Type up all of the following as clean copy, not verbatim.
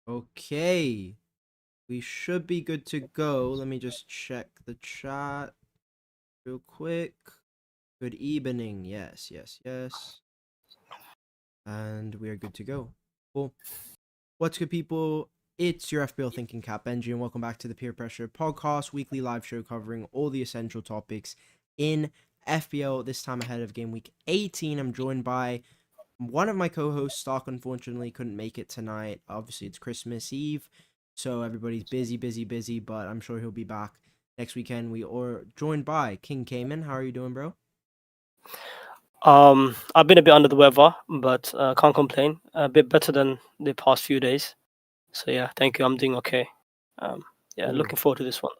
Okay, we should be good to go. Let me just check the chat real quick. Good evening. Yes. And we are good to go. Cool. What's good, people? It's your FPL Thinking Cap Benjy, and welcome back to the Peer Pressure Podcast, weekly live show covering all the essential topics in FPL. This time ahead of game week 18, I'm joined by one of my co-hosts. Stark unfortunately couldn't make it tonight. Obviously, it's Christmas Eve, so everybody's busy, but I'm sure he'll be back next weekend. We are joined by King Kayman. How are you doing, bro? I've been a bit under the weather, but can't complain. A bit better than the past few days. So yeah, thank you. I'm doing okay. Yeah, Cool. looking forward to this one.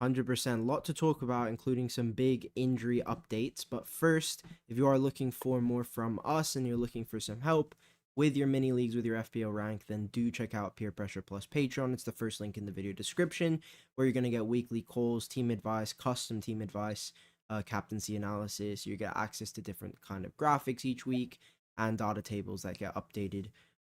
100%. A lot to talk about, including some big injury updates. But first, if you are looking for more from us and you're looking for some help with your mini leagues, with your FPL rank, then do check out Peer Pressure Plus Patreon. It's the first link in the video description, where you're going to get weekly calls, team advice, custom team advice, captaincy analysis. You get access to different kind of graphics each week and data tables that get updated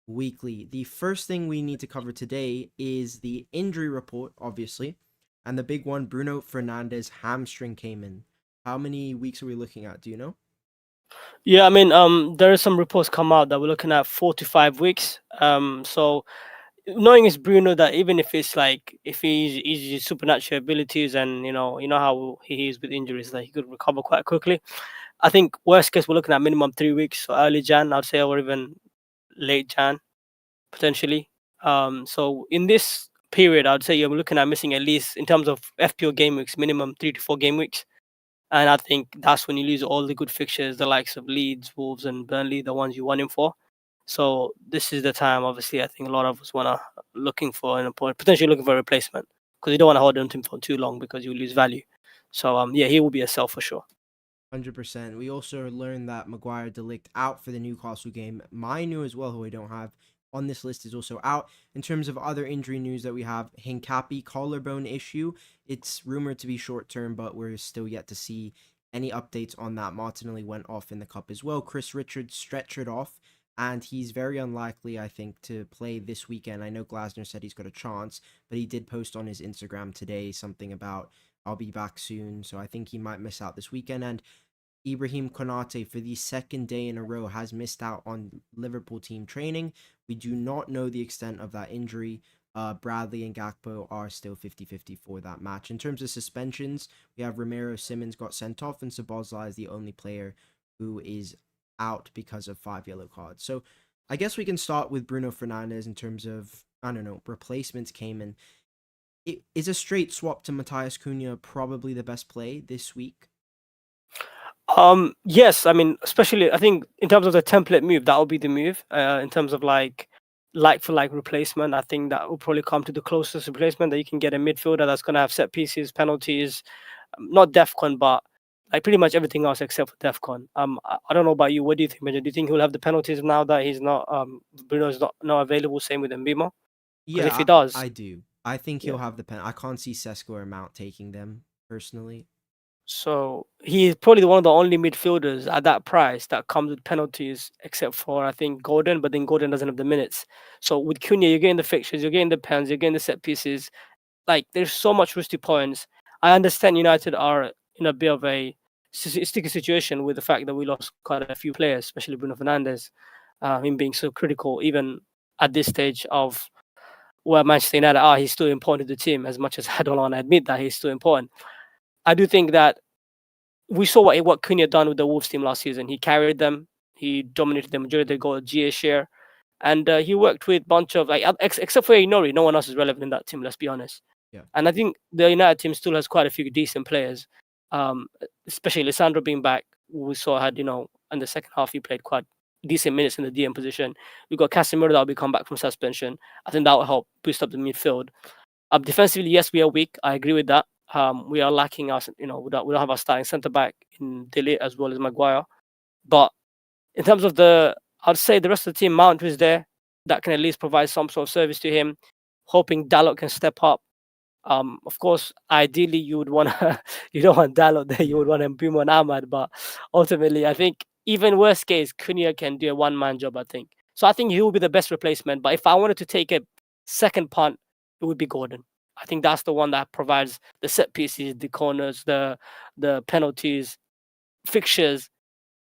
weekly. The first thing we need to cover today is the injury report, obviously. And the big one, Bruno Fernandes hamstring came in. How many weeks are we looking at? Do you know? Yeah, I mean, there are some reports come out that we're looking at 4 to 5 weeks. So knowing it's Bruno, that even if it's like if he's his supernatural abilities and you know how he is with injuries, that he could recover quite quickly. I think worst case we're looking at minimum 3 weeks, so early Jan, I'd say, or even late Jan potentially. So in this period, I'd say you're looking at missing at least in terms of FPO game weeks, minimum 3 to 4 game weeks. And I think that's when you lose all the good fixtures, the likes of Leeds, Wolves, and Burnley, the ones you won him for. So this is the time. Obviously, I think a lot of us wanna looking for potentially looking for a replacement because you don't want to hold on to him for too long because you lose value. So yeah, he will be a sell for sure. 100%. We also learned that Maguire Delict out for the Newcastle game. Mainu as well, who I don't have on this list, is also out. In terms of other injury news that we have, Hincapi collarbone issue. It's rumored to be short term, but we're still yet to see any updates on that. Martinelli went off in the cup as well. Chris Richards stretchered off, and he's very unlikely, I think, to play this weekend. I know Glasner said he's got a chance, but he did post on his Instagram today something about I'll be back soon, so I think he might miss out this weekend. And Ibrahim Konate, for the second day in a row, has missed out on Liverpool team training. We do not know the extent of that injury. Bradley and Gakpo are still 50-50 for that match. In terms of suspensions, we have Romero Simmons got sent off, and Sabozla is the only player who is out because of 5 yellow cards. So I guess we can start with Bruno Fernandes in terms of, I don't know, replacements came in. Is a straight swap to Matthias Cunha probably the best play this week? Yes, I mean, especially I think in terms of the template move, that will be the move. In terms of like for like replacement, I think that will probably come to the closest replacement that you can get a midfielder that's gonna have set pieces, penalties, not DEFCON, but like pretty much everything else except for DEFCON. I don't know about you. What do you think, Benjy? Do you think he'll have the penalties now that he's not Bruno's not available? Same with Mbimo, because if Yeah, he does, I do. I think yeah. he'll have the pen. I can't see Sesko or Mount taking them personally. So he's probably one of the only midfielders at that price that comes with penalties, except for I think Gordon, but then Gordon doesn't have the minutes. So with Cunha, you're getting the fixtures, you're getting the pens, you're getting the set pieces. Like there's so much risky points. I understand United are in a bit of a sticky situation with the fact that we lost quite a few players, especially Bruno Fernandes, him being so critical, even at this stage of where Manchester United are. He's still important to the team as much as I don't want to admit that he's still important. I do think that we saw what Cunha done with the Wolves team last season. He carried them. He dominated the majority of the goal GA share, and he worked with a bunch of except for Inori, no one else is relevant in that team. Let's be honest. Yeah. And I think the United team still has quite a few decent players, um, especially Lissandro being back. We saw had in the second half he played quite decent minutes in the DM position. We got Casemiro that will be come back from suspension. I think that will help boost up the midfield. Defensively, yes, we are weak. I agree with that. We are lacking us. We don't have our starting centre back in Delete as well as Maguire. But in terms of I'd say the rest of the team, Mount is there that can at least provide some sort of service to him. Hoping Dalot can step up. Of course, ideally you would want to, you don't want Dalot there. You would want Mbeumo and Ahmad. But ultimately, I think even worst case, Cunha can do a one-man job. I think so. I think he will be the best replacement. But if I wanted to take a Second punt, it would be Gordon. I think that's the one that provides the set pieces, the corners, the penalties, fixtures.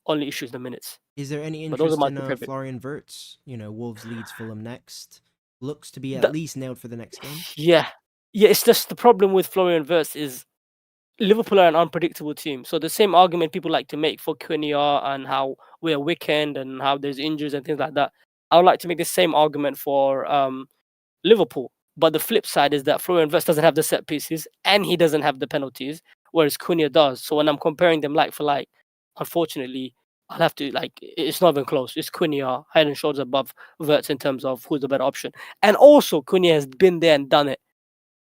Only issues the minutes. Is there any But those are interest my in two favorite. Florian Wirtz? You know, Wolves leads Fulham next. Looks to be at The, least nailed for the next game. yeah, yeah. It's just the problem with Florian Wirtz is Liverpool are an unpredictable team. So the same argument people like to make for Cunha and how we're weekend and how there's injuries and things like that. I would like to make the same argument for Liverpool. But the flip side is that Florian Wirtz doesn't have the set pieces and he doesn't have the penalties, whereas Cunha does. So when I'm comparing them like for like, unfortunately, I'll have to it's not even close. It's Cunha head and shoulders above Wirtz in terms of who's the better option. And also Cunha has been there and done it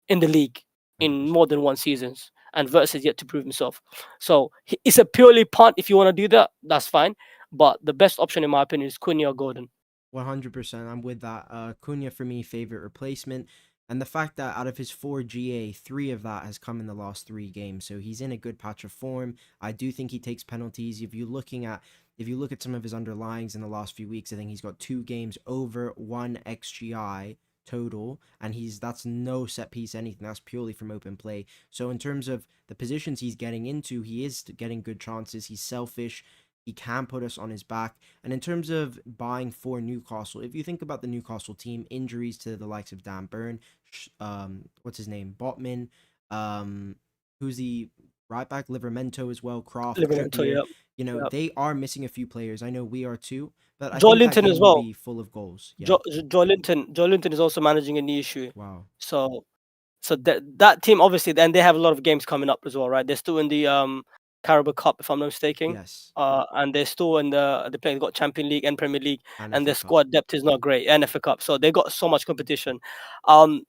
in the league in 100%. more than one seasons, and Wirtz has yet to prove himself. So it's a purely punt. If you want to do that, that's fine. But the best option, in my opinion, is Cunha or Gordon. 100%. I'm with that. Cunha for me, favorite replacement. And the fact that out of his 4 GA, 3 of that has come in the last 3 games. So he's in a good patch of form. I do think he takes penalties. If you look at some of his underlyings in the last few weeks, I think he's got 2 games over 1 XGI total, and that's no set piece anything. That's purely from open play. So in terms of the positions he's getting into, he is getting good chances. He's selfish. He can put us on his back. And in terms of buying for Newcastle, if you think about the Newcastle team, injuries to the likes of Dan Burn, what's his name, Botman, who's the right back, Livermento as well, Croft, Liverpool, Trippier. yeah. You know, Yep. they are missing a few players. I know we are too, but I Joe think that Linton as game will well. be full of goals. Yeah. Joe Linton is also managing a knee issue. Wow. So that team obviously, then they have a lot of games coming up as well, right? They're still in the Carabao Cup, if I'm not mistaken. Yes. And they're still in they playing got Champion League and Premier League, And and FA their Cup. squad depth is not great, and FA Cup. So they got so much competition. Um,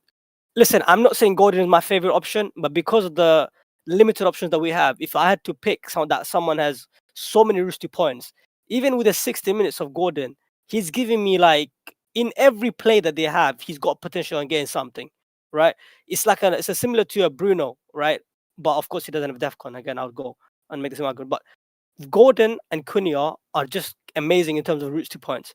Listen, I'm not saying Gordon is my favorite option, but because of the limited options that we have, if I had to pick someone has so many risky points, even with the 60 minutes of Gordon, he's giving me like in every play that they have, he's got potential on getting something, right? It's a similar to a Bruno, right? But of course he doesn't have DEFCON. Again, I would go and make the same argument. But Gordon and Cunha are just amazing in terms of routes to points.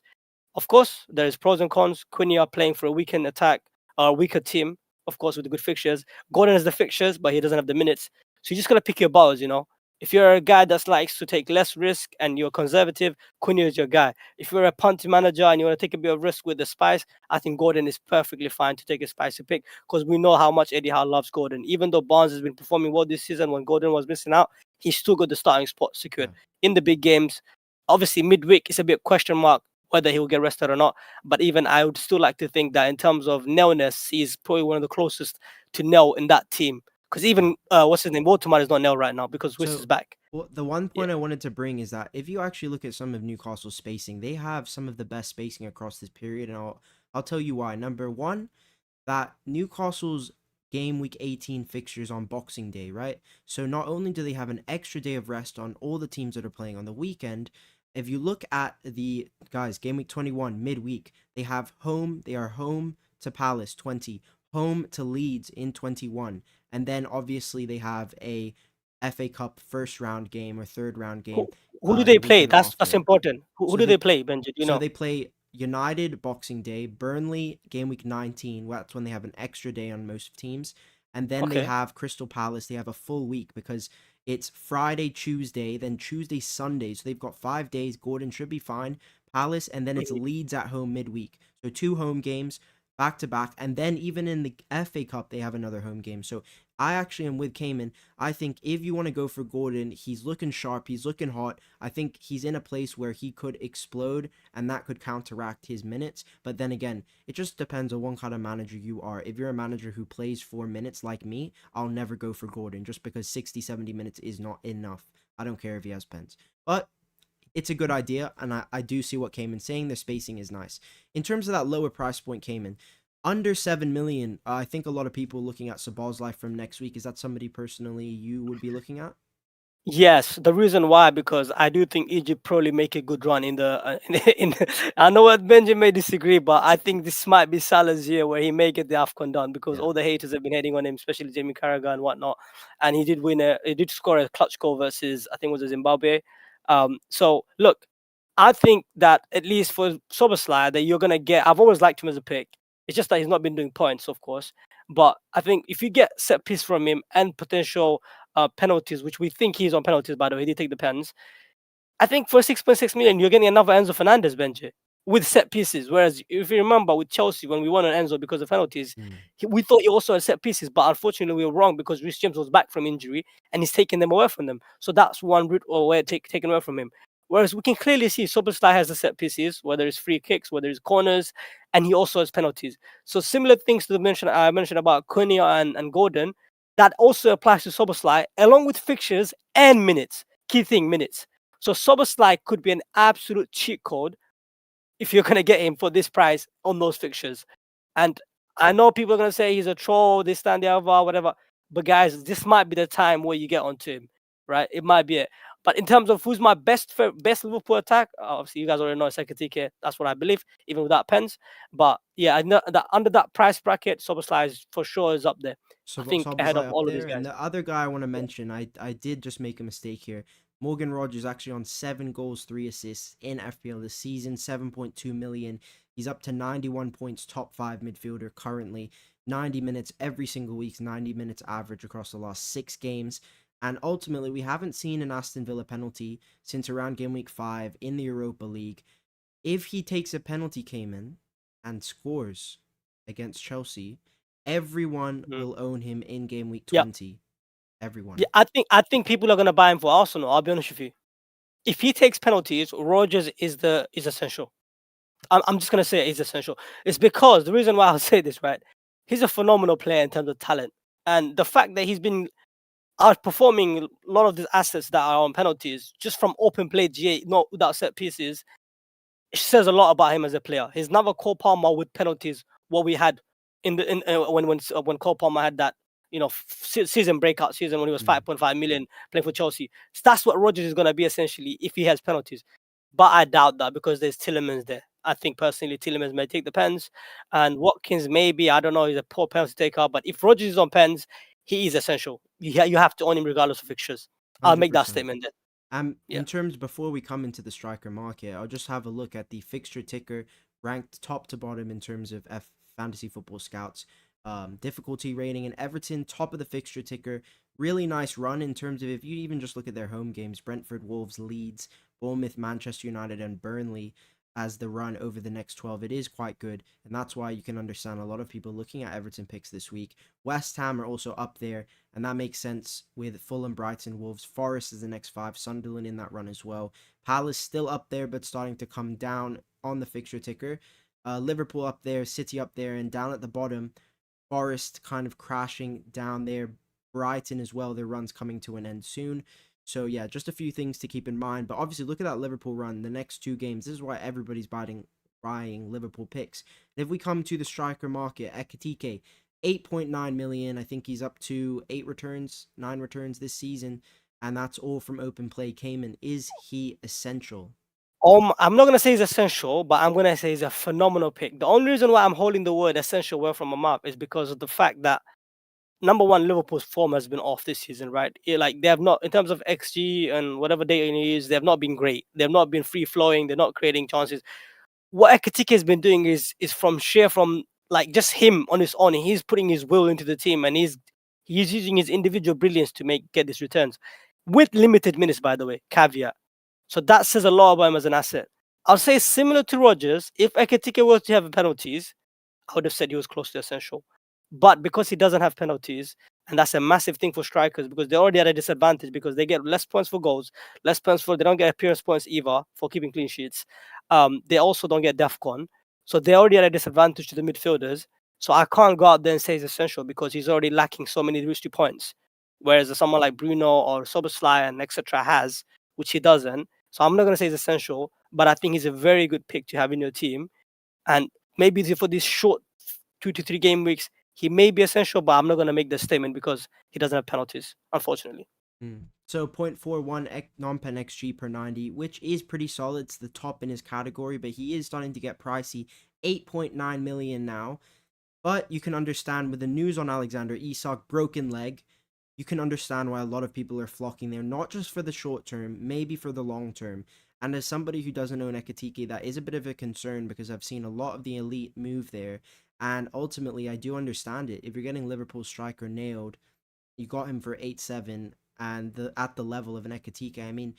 Of course, there is pros and cons. Cunha playing for a weekend attack or a weaker team, of course, with the good fixtures. Gordon has the fixtures, but he doesn't have the minutes. So you just gotta pick your battles, you know. If you're a guy that likes to take less risk and you're conservative, Cunha is your guy. If you're a punt manager and you want to take a bit of risk with the spice, I think Gordon is perfectly fine to take a spicy pick because we know how much Eddie Howe loves Gordon. Even though Barnes has been performing well this season, when Gordon was missing out, he still got the starting spot secured Yeah. in the big games. Obviously, midweek is a bit question mark whether he will get rested or not. But even I would still like to think that in terms of nailness, he's probably one of the closest to nail in that team. Because Yeah. even what's his name, Waterman is not nail right now because Wiss So, is back. well, the one Yeah. point I wanted to bring is that if you actually look at some of Newcastle's spacing, they have some of the best spacing across this period, and I'll tell you why. Number one, that Newcastle's game week 18 fixtures on Boxing Day, right? So not only do they have an extra day of rest on all the teams that are playing on the weekend, if you look at the guys, game week 21 midweek, they are home to Palace 20, home to Leeds in 21, and then obviously they have a FA Cup first round game or third round game Who, who do the they play? weekend That's after. important. Who So do they they play, Benji? Do you so know? they play United Boxing Day, Burnley game week 19. That's when they have an extra day on most teams. And then they Okay. have Crystal Palace. They have a full week because it's Friday, Tuesday, then Tuesday, Sunday. So they've got 5 days. Gordon should be fine. Palace, and then it's Mhm. Leeds at home midweek. So 2 home games back to back. And then even in the FA Cup, they have another home game. So I actually am with Kayman. I think if you want to go for Gordon, he's looking sharp. He's looking hot. I think he's in a place where he could explode and that could counteract his minutes. But then again, it just depends on what kind of manager you are. If you're a manager who plays 4 minutes like me, I'll never go for Gordon just because 60, 70 minutes is not enough. I don't care if he has pens. But it's a good idea, and I do see what Kayman's saying. The spacing is nice. In terms of that lower price point, Kayman, under 7 million, I think a lot of people looking at Sabal's life from next week. Is that somebody personally you would be looking at? Yes, the reason why, because I do think Egypt probably make a good run in the I know what Benji may disagree, but I think this might be Salah's year where he may get the AFCON done because Yeah. all the haters have been hating on him, especially Jamie Carragher and whatnot. And he did score a clutch goal versus I think it was Zimbabwe. So look, I think that at least for Soboslai that you're gonna get. I've always liked him as a pick. It's just that he's not been doing points, of course. But I think if you get set piece from him and potential penalties, which we think he's on penalties, by the way, he did take the pens. I think for 6.6 million, you're getting another Enzo Fernandez, Benji, with set pieces. Whereas if you remember with Chelsea, when we won on Enzo because of penalties, we thought he also had set pieces, but unfortunately we were wrong because Reece James was back from injury and he's taking them away from them. So that's one route or way taken away from him. Whereas we can clearly see Soboslai has the set pieces, whether it's free kicks, whether it's corners, and he also has penalties. So similar things to the I mentioned about Cunha and Gordon, that also applies to Soboslai, along with fixtures and minutes. Key thing, minutes. So Soboslai could be an absolute cheat code if you're gonna get him for this price on those fixtures. And I know people are gonna say he's a troll, this, that, and the other, whatever. But guys, this might be the time where you get onto him, right? It might be it. But in terms of who's my best Liverpool attack, obviously you guys already know it's EKITIKE. That's what I believe, even without pens. But yeah, I know that under that price bracket, Soboslai is for sure is up there. So I think ahead of Szoboszlai up all of these there, and guys. the other guy I want to Yeah. mention, I did just make a mistake here. Morgan Rogers actually on 7 goals, 3 assists in FPL this season, 7.2 million. He's up to 91 points, top 5 midfielder currently. 90 minutes every single week, 90 minutes average across the last 6 games. And ultimately, we haven't seen an Aston Villa penalty since around game week 5 in the Europa League. If he takes a penalty, Kayman, and scores against Chelsea, everyone Mhm. will own him in game week Yeah. 20. Yeah, Everyone. I think people are gonna buy him for Arsenal. I'll be honest with you. If he takes penalties, Rogers is essential. I'm just gonna say it's essential. It's because the reason why I'll say this, right? He's a phenomenal player in terms of talent, and the fact that he's been outperforming a lot of these assets that are on penalties just from open play GA, not without set pieces, it says a lot about him as a player. He's never Cole Palmer with penalties. What we had in the when Cole Palmer had that season breakout season when he was Mm, 5.5 million playing for Chelsea. So that's what Rodgers is gonna be essentially if he has penalties. But I doubt that because there's Tillemans there. I think personally Tillemans may take the pens, and Watkins maybe I don't know. He's a poor penalty taker, but if Rodgers is on pens, he is essential. You have to own him regardless of fixtures. I'll make that 100%. statement there. Yeah. In terms, before we come into the striker market, I'll just have a look at the fixture ticker ranked top to bottom in terms of fantasy football scouts difficulty rating, and Everton top of the fixture ticker. Really nice run in terms of, if you even just look at their home games, Brentford, Wolves, Leeds, Bournemouth, Manchester United, and Burnley as the run over the next 12. It is quite good, and that's why you can understand a lot of people looking at Everton picks this week. West Ham are also up there, and that makes sense with Fulham, Brighton, Wolves. Forest is the next 5, Sunderland in that run as well. Palace still up there, but starting to come down on the fixture ticker. Liverpool up there, City up there, and down at the bottom, Forest kind of crashing down there. Brighton as well, their run's coming to an end soon. So yeah, just a few things to keep in mind. But obviously, look at that Liverpool run. The next 2 games, this is why everybody's buying Liverpool picks. And if we come to the striker market, EKITIKE, 8.9 million. I think he's up to 9 returns this season. And that's all from open play. Kayman, is he essential? I'm not gonna say he's essential, but I'm gonna say he's a phenomenal pick. The only reason why I'm holding the word essential well from my mouth is because of the fact that number one, Liverpool's form has been off this season, right? Like they have not, in terms of XG and whatever data you use, they have not been great. They have not been free flowing. They're not creating chances. What Ekatike has been doing is from like just him on his own. He's putting his will into the team, and he's using his individual brilliance to get these returns with limited minutes, by the way. Caveat. So that says a lot about him as an asset. I'll say similar to Rogers, if Ekatike was to have penalties, I would have said he was close to essential. But because he doesn't have penalties, and that's a massive thing for strikers because they're already at a disadvantage because they get less points for goals, less points for they don't get appearance points either for keeping clean sheets. They also don't get DEFCON. So they're already at a disadvantage to the midfielders. So I can't go out there and say he's essential because he's already lacking so many risky points. Whereas someone like Bruno or Soboslai and etc. has, which he doesn't. So I'm not going to say he's essential, but I think he's a very good pick to have in your team. And maybe for these short 2 to 3 game weeks, he may be essential, but I'm not going to make the statement because he doesn't have penalties, unfortunately. So 0.41 non-pen XG per 90, which is pretty solid. It's the top in his category, but he is starting to get pricey. 8.9 million now. But you can understand with the news on Alexander Isak, broken leg, you can understand why a lot of people are flocking there, not just for the short term, maybe for the long term. And as somebody who doesn't own EKITIKE, that is a bit of a concern because I've seen a lot of the elite move there. And ultimately, I do understand it. If you're getting Liverpool striker nailed, you got him for 8-7, and at the level of an Ekitike. I mean,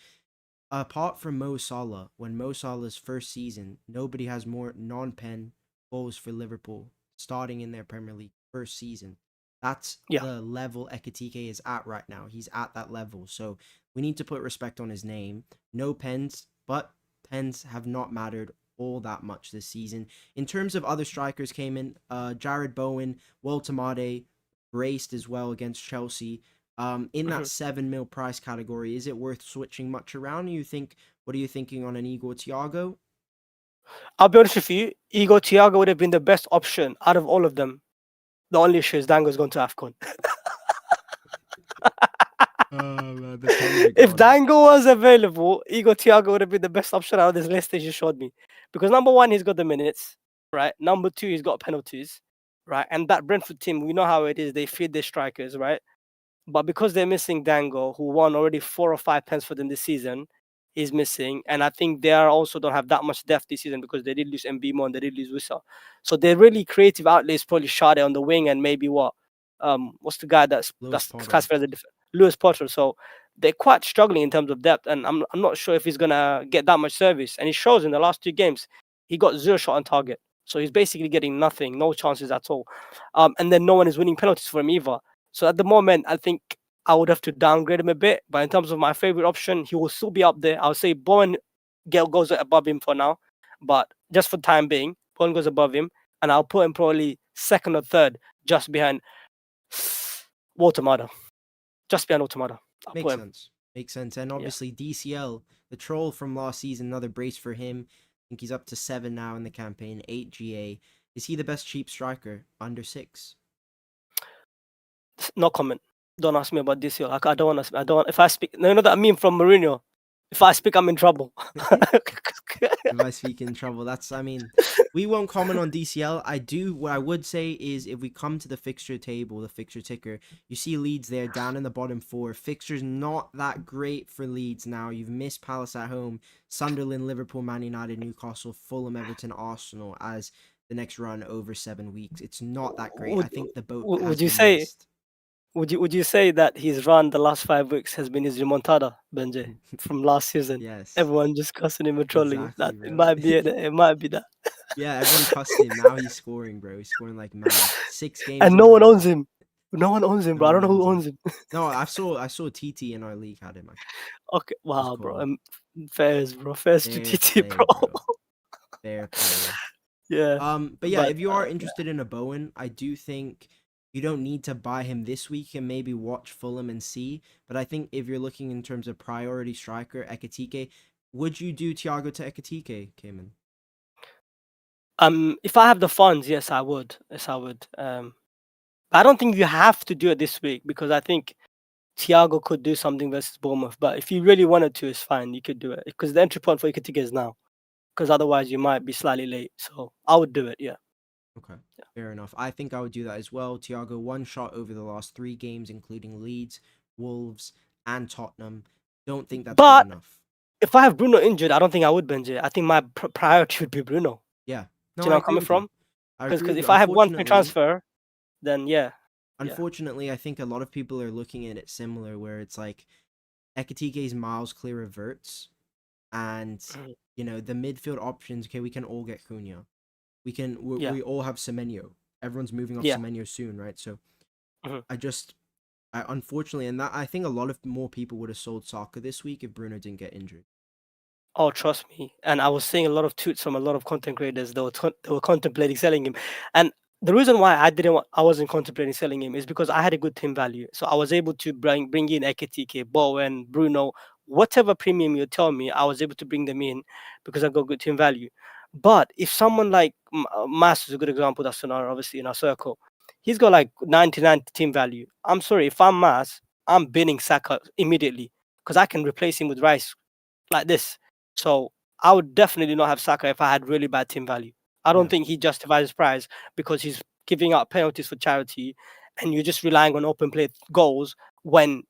apart from Mo Salah, when Mo Salah's first season, nobody has more non-pen goals for Liverpool starting in their Premier League first season. That's Yeah. the level Ekitike is at right now. He's at that level. So we need to put respect on his name. No pens, but pens have not mattered all that much this season. In terms of other strikers came in, Jared Bowen, Walter Made, braced as well against Chelsea. In that Mhm. 7 mil price category, is it worth switching much around? What are you thinking on an Igor Thiago? I'll be honest with you, Igor Thiago would have been the best option out of all of them. The only issue is Dango's gone to AFCON. Oh man, the Premier If God. Dango was available, Igor Thiago would have been the best option out of this list that you showed me. Because number one, he's got the minutes, right? Number two, he's got penalties, right? And that Brentford team, we know how it is. They feed their strikers, right? But because they're missing Dango, who won already 4 or 5 pens for them this season, is missing. And I think they are also don't have that much depth this season because they did lose Mbimo and they did lose Wissa. So their really creative outlets probably Shade on the wing and maybe what's the guy Lewis that's Potter. classified as a Lewis Potter. So they're quite struggling in terms of depth, and I'm not sure if he's gonna get that much service. And it shows in the last 2 games, he got 0 shot on target. So he's basically getting nothing, no chances at all. And then no one is winning penalties for him either. So at the moment, I think I would have to downgrade him a bit. But in terms of my favorite option, he will still be up there. I'll say Bowen goes above him for now. But just for time being, Bowen goes above him. And I'll put him probably second or third, just behind Automata. Just behind Automata. I'll put Makes him. sense. Makes sense. And Yeah. obviously DCL, the troll from last season, another brace for him. I think he's up to 7 now in the campaign, 8 GA. Is he the best cheap striker under 6? No comment. Don't ask me about this. I don't want to. I don't. If I speak, no, you know that meme from Mourinho. If I speak, I'm in trouble. If I speak in trouble, I mean, we won't comment on DCL. What I would say is if we come to the fixture table, the fixture ticker, you see Leeds there down in the bottom 4. Fixture's not that great for Leeds now. You've missed Palace at home, Sunderland, Liverpool, Man United, Newcastle, Fulham, Everton, Arsenal as the next run over 7 weeks. It's not that great. I would, think the boat has would you been say? missed. Would you say that his run the last 5 weeks has been his remontada, Benjy, from last season? Yes, Everyone just cussing him and trolling him. exactly, That it bro. might be it. It might be that. Yeah, everyone cussed him. Now he's scoring, bro. He's scoring like mad. 6 games And in no a one row. owns him. No one owns him, No bro. I don't one know who owns him. owns him. No, I saw TT in our league had him actually. Okay, It was wow, bro. cold. Fairs, bro. Fairs to Fair TT, play, bro. bro. Fair play. Yeah, But yeah, but if you are interested in a Bowen, I do think you don't need to buy him this week and maybe watch Fulham and see. But I think if you're looking in terms of priority striker, Ekitike, would you do Thiago to Ekitike, Kayman? if I have the funds, yes, I would. Yes, I would. But I don't think you have to do it this week because I think Thiago could do something versus Bournemouth. But if you really wanted to, it's fine. You could do it because the entry point for EKITIKE is now. Because otherwise, you might be slightly late. So I would do it. Yeah. Okay, fair enough. I think I would do that as well. Thiago, 1 shot over the last 3 games, including Leeds, Wolves, and Tottenham. Don't think that's good But enough. if I have Bruno injured, I don't think I would bench it. I think my priority would be Bruno. Yeah. Do No, you know I where I'm agree coming with you. from? I agree Because with you. if I have one free Unfortunately, transfer, then yeah, yeah, unfortunately, I think a lot of people are looking at it similar, where it's like Ekitike's miles clear of Verts, and mhm, the midfield options. Okay, we can all get Cunha. yeah, We all have Semenyo. Everyone's moving off yeah. Semenyo soon, right? So Mhm. I unfortunately, and that I think a lot of more people would have sold Saka this week if Bruno didn't get injured. Oh, trust me. And I was seeing a lot of tweets from a lot of content creators. They were contemplating selling him, and the reason why I wasn't contemplating selling him is because I had a good team value. So I was able to bring in Ekitike, Bowen, Bruno, whatever premium you tell me, I was able to bring them in because I got good team value. But if someone like Mas is a good example, that's in our obviously in our circle, he's got like 99 team value. I'm sorry, if I'm Mas, I'm binning Saka immediately because I can replace him with Rice like this. So I would definitely not have Saka if I had really bad team value. I don't Yeah, think he justifies his price because he's giving out penalties for charity, and you're just relying on open play goals when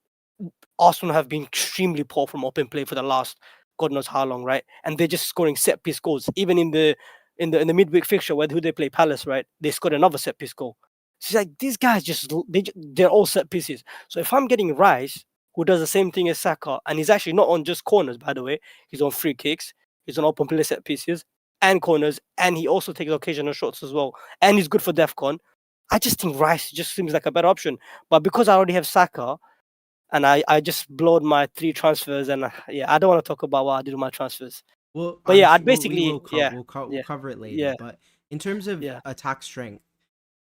Arsenal have been extremely poor from open play for the last God knows how long, right? And they're just scoring set piece goals. Even in the in the midweek fixture who they play Palace, right? They scored another set piece goal. She's like, these guys they're all set pieces. So if I'm getting Rice, who does the same thing as Saka, and he's actually not on just corners, by the way, he's on free kicks, he's on open play set pieces and corners, and he also takes occasional shots as well, and he's good for DEFCON. I just think Rice just seems like a better option. But because I already have Saka, and I just blowed my 3 transfers, and yeah, I don't want to talk about what I did with my transfers. Well, But I'm yeah, I'd sure we will basically yeah, we'll yeah, cover it later. yeah, But in terms of yeah. attack strength,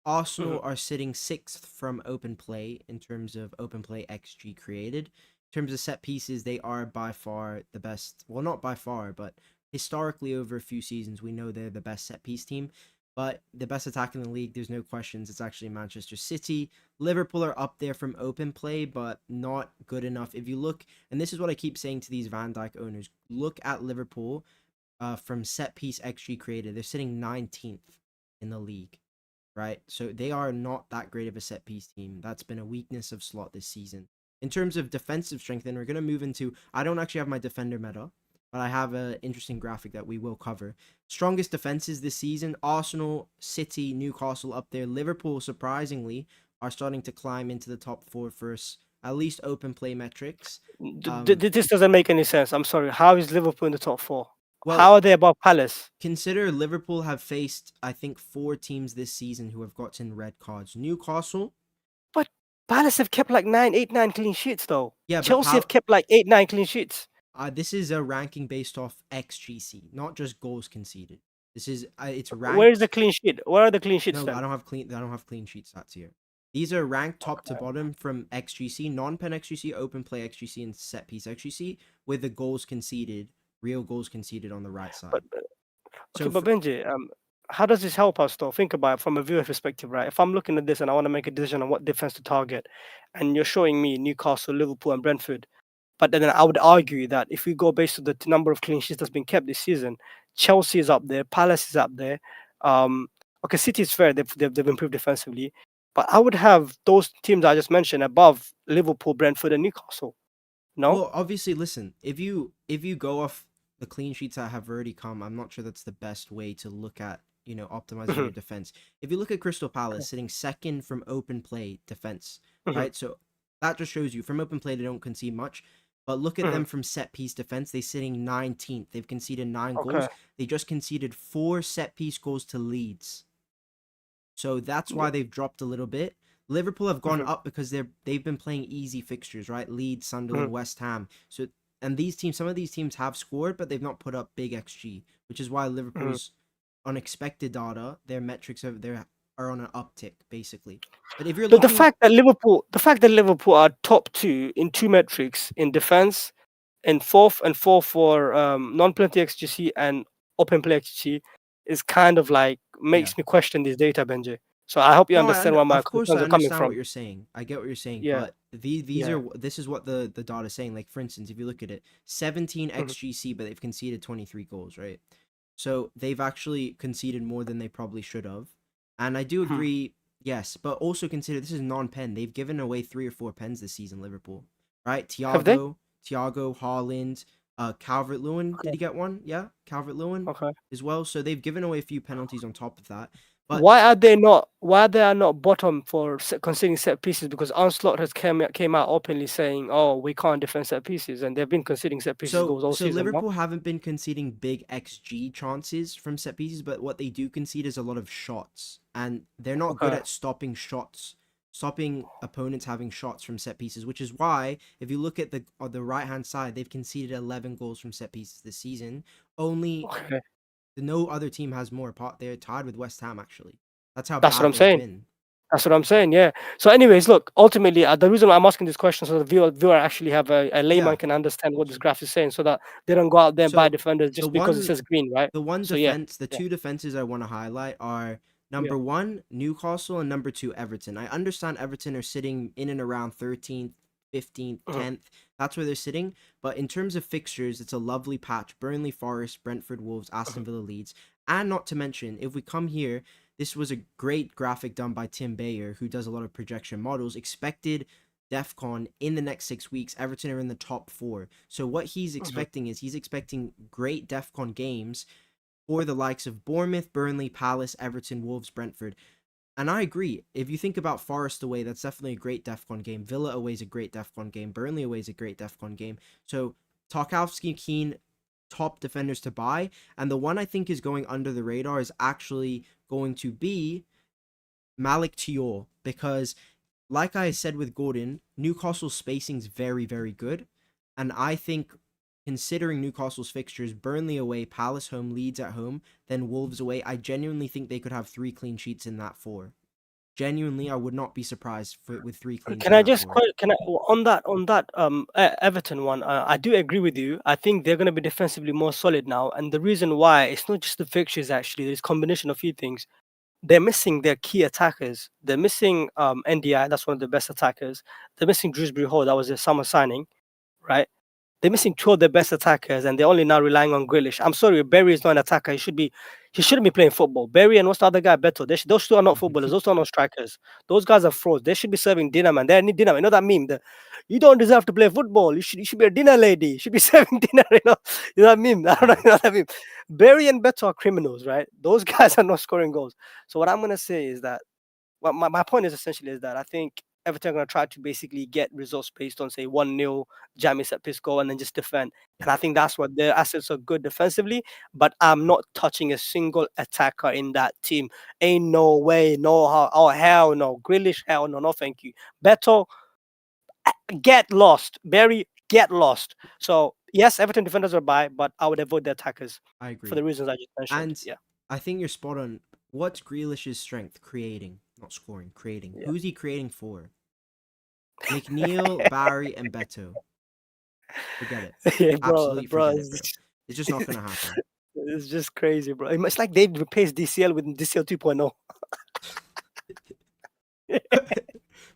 Arsenal Mhm. are sitting 6th from open play in terms of open play XG created. In terms of set pieces, they are by far the best. Well, not by far, but historically over a few seasons, we know they're the best set piece team. But the best attack in the league, there's no questions. It's actually Manchester City. Liverpool are up there from open play, but not good enough. If you look, and this is what I keep saying to these Van Dijk owners, look at Liverpool from set piece XG created. They're sitting 19th in the league, right? So they are not that great of a set piece team. That's been a weakness of Slot this season. In terms of defensive strength, then we're going to move into, I don't actually have my defender meta, but I have an interesting graphic that we will cover. Strongest defenses this season: Arsenal, City, Newcastle up there. Liverpool, surprisingly, are starting to climb into the top 4 for at least open play metrics. This doesn't make any sense. I'm sorry. How is Liverpool in the top 4? Well, How are they above Palace? consider Liverpool have faced, I think, 4 teams this season who have gotten red cards. Newcastle, But Palace have kept like 9 clean sheets though. yeah, but Chelsea have kept like 8 9 clean sheets. this is a ranking based off XGC, not just goals conceded. This is it's Where is the ranked. clean sheet? Where are the clean sheets No, I then? don't have clean. I don't have clean sheet stats here. These are ranked top to Okay. bottom from XGC, non-pen XGC, open play XGC, and set piece XGC, with the goals conceded, real goals conceded on the right But side. okay, So but for, Benji, how does this help us though? Think about it from a viewer perspective, right? If I'm looking at this and I want to make a decision on what defense to target, and you're showing me Newcastle, Liverpool, and Brentford, but then I would argue that if we go based on the number of clean sheets that's been kept this season, Chelsea is up there, Palace is up there. Um, okay, City is fair; they've improved defensively, but I would have those teams I just mentioned above Liverpool, Brentford, and Newcastle. No. well, obviously, listen. If you go off the clean sheets that have already come, I'm not sure that's the best way to look at optimizing your Mhm. defense. If you look at Crystal Okay. Palace sitting second from open play defense, Mhm. right? So that just shows you from open play they don't concede much. But look at them Mhm. from set piece defense. They're sitting 19th. They've conceded 9 goals. Okay. They just conceded 4 set piece goals to Leeds. So that's Yeah. why they've dropped a little bit. Liverpool have gone Mhm. up because they've been playing easy fixtures, right? Leeds, Mhm. Sunderland, West Ham. So and these teams, some of these teams have scored, but they've not put up big XG, which is why Mhm. Liverpool's unexpected data, their metrics are on an uptick basically. But if you're The looking, fact that Liverpool are top 2 in 2 metrics in defense, and fourth for non-penalty XGC and open play XGC is kind of like yeah. makes me question this data, Benji. So I hope you No, understand where my of course concerns I are coming understand what from. you're saying. I get what you're saying, Yeah, but these yeah. are this is what the data is saying. Like for instance, if you look at it, 17 Mhm. XGC, but they've conceded 23 goals, right? So they've actually conceded more than they probably should have. And I do Mhm. agree, yes, but also consider this is non-pen. They've given away 3 or 4 pens this season, Liverpool, right? Have they? Thiago, Haaland, Calvert-Lewin. Did Okay. he get one? Yeah, Calvert-Lewin Okay. as well. So they've given away a few penalties on top of that. But Why they are not bottom for conceding set pieces? Because Onslaught has came out openly saying, "Oh, we can't defend set pieces," and they've been conceding set pieces So goals all so season. No. Liverpool haven't been conceding big XG chances from set pieces, but what they do concede is a lot of shots, and they're not good Okay. at stopping shots, stopping opponents having shots from set pieces. Which is why, if you look at the on the right hand side, they've conceded 11 goals from set pieces this season. Only Okay. no other team has more. They're tied with West Ham actually. That's how That's what bad I'm they've saying. been. That's what I'm saying. Yeah. So, anyways, look. Ultimately, the reason why I'm asking this question so the viewer actually have a Yeah. layman can understand what this graph is saying, so that they don't go out there and buy So defenders the just because it one says green, right? the one So yeah, defense, the yeah, two defenses I want to highlight are yeah. number one, Newcastle, and number two, Everton. I understand Everton are sitting in and around 13th, 15th, Mhm, 10th. That's where they're sitting. But in terms of fixtures, it's a lovely patch. Burnley, Forest, Brentford, Wolves, mhm, Aston Villa, Leeds. And not to mention, if we come here, this was a great graphic done by Tim Bayer, who does a lot of projection models. Expected DEFCON in the next 6 weeks, Everton are in the top 4. So what he's mhm. expecting is he's expecting great DEFCON games for the likes of Bournemouth, Burnley, Palace, Everton, Wolves, Brentford. And I agree. If you think about Forest away, that's definitely a great DEFCON game. Villa away is a great DEFCON game. Burnley away is a great DEFCON game. So Tarkowski, Keane, top defenders to buy. And the one I think is going under the radar is actually going to be Malik Thiaw, because like I said with Gordon, Newcastle's spacing is very, very good. And I think considering Newcastle's fixtures, Burnley away, Palace home, Leeds at home, then Wolves away, I genuinely think they could have 3 clean sheets in that 4. Genuinely, I would not be surprised with 3 cleans Can in I that just 4. can I on that Everton one? I do agree with you. I think they're going to be defensively more solid now, and the reason why it's not just the fixtures. Actually, there's a combination of few things. They're missing their key attackers. They're missing NDI. That's one of the best attackers. They're missing Drewsbury Hall. That was a summer signing, right? They're missing 2 of their best attackers, and they're only now relying on Grealish. I'm sorry, Barry is not an attacker. He shouldn't be playing football. Barry and what's the other guy, Beto? Those 2 are not footballers. Those 2 are not strikers. Those guys are frauds. They should be serving dinner, man. They need dinner. You know that meme? You don't deserve to play football. You should be a dinner lady. You should be serving dinner. You know that meme? I don't know. You know that meme? Barry and Beto are criminals, right? Those guys are not scoring goals. So what I'm gonna say is that my point is essentially is that I think Everton are going to try to basically get results based on say 1-0 jammy set piece goal and then just defend. Yeah, And I think that's what their assets are good defensively. But I'm not touching a single attacker in that team. Ain't no way, no how. Oh hell no, Grealish, hell no, no thank you. Beto, get lost. Barry, get lost. So yes, Everton defenders are by, but I would avoid the attackers I for agree. the reasons I just mentioned. And Yeah, I think you're spot on. What's Grealish's strength? Creating, not scoring, creating. yeah. Who's he creating for? McNeil, Barry, and Beto. Forget it. Yeah, bro, Absolutely bro. forget it, bro. It's just not going to happen. It's just crazy, bro. It's like they replaced DCL with DCL 2.0.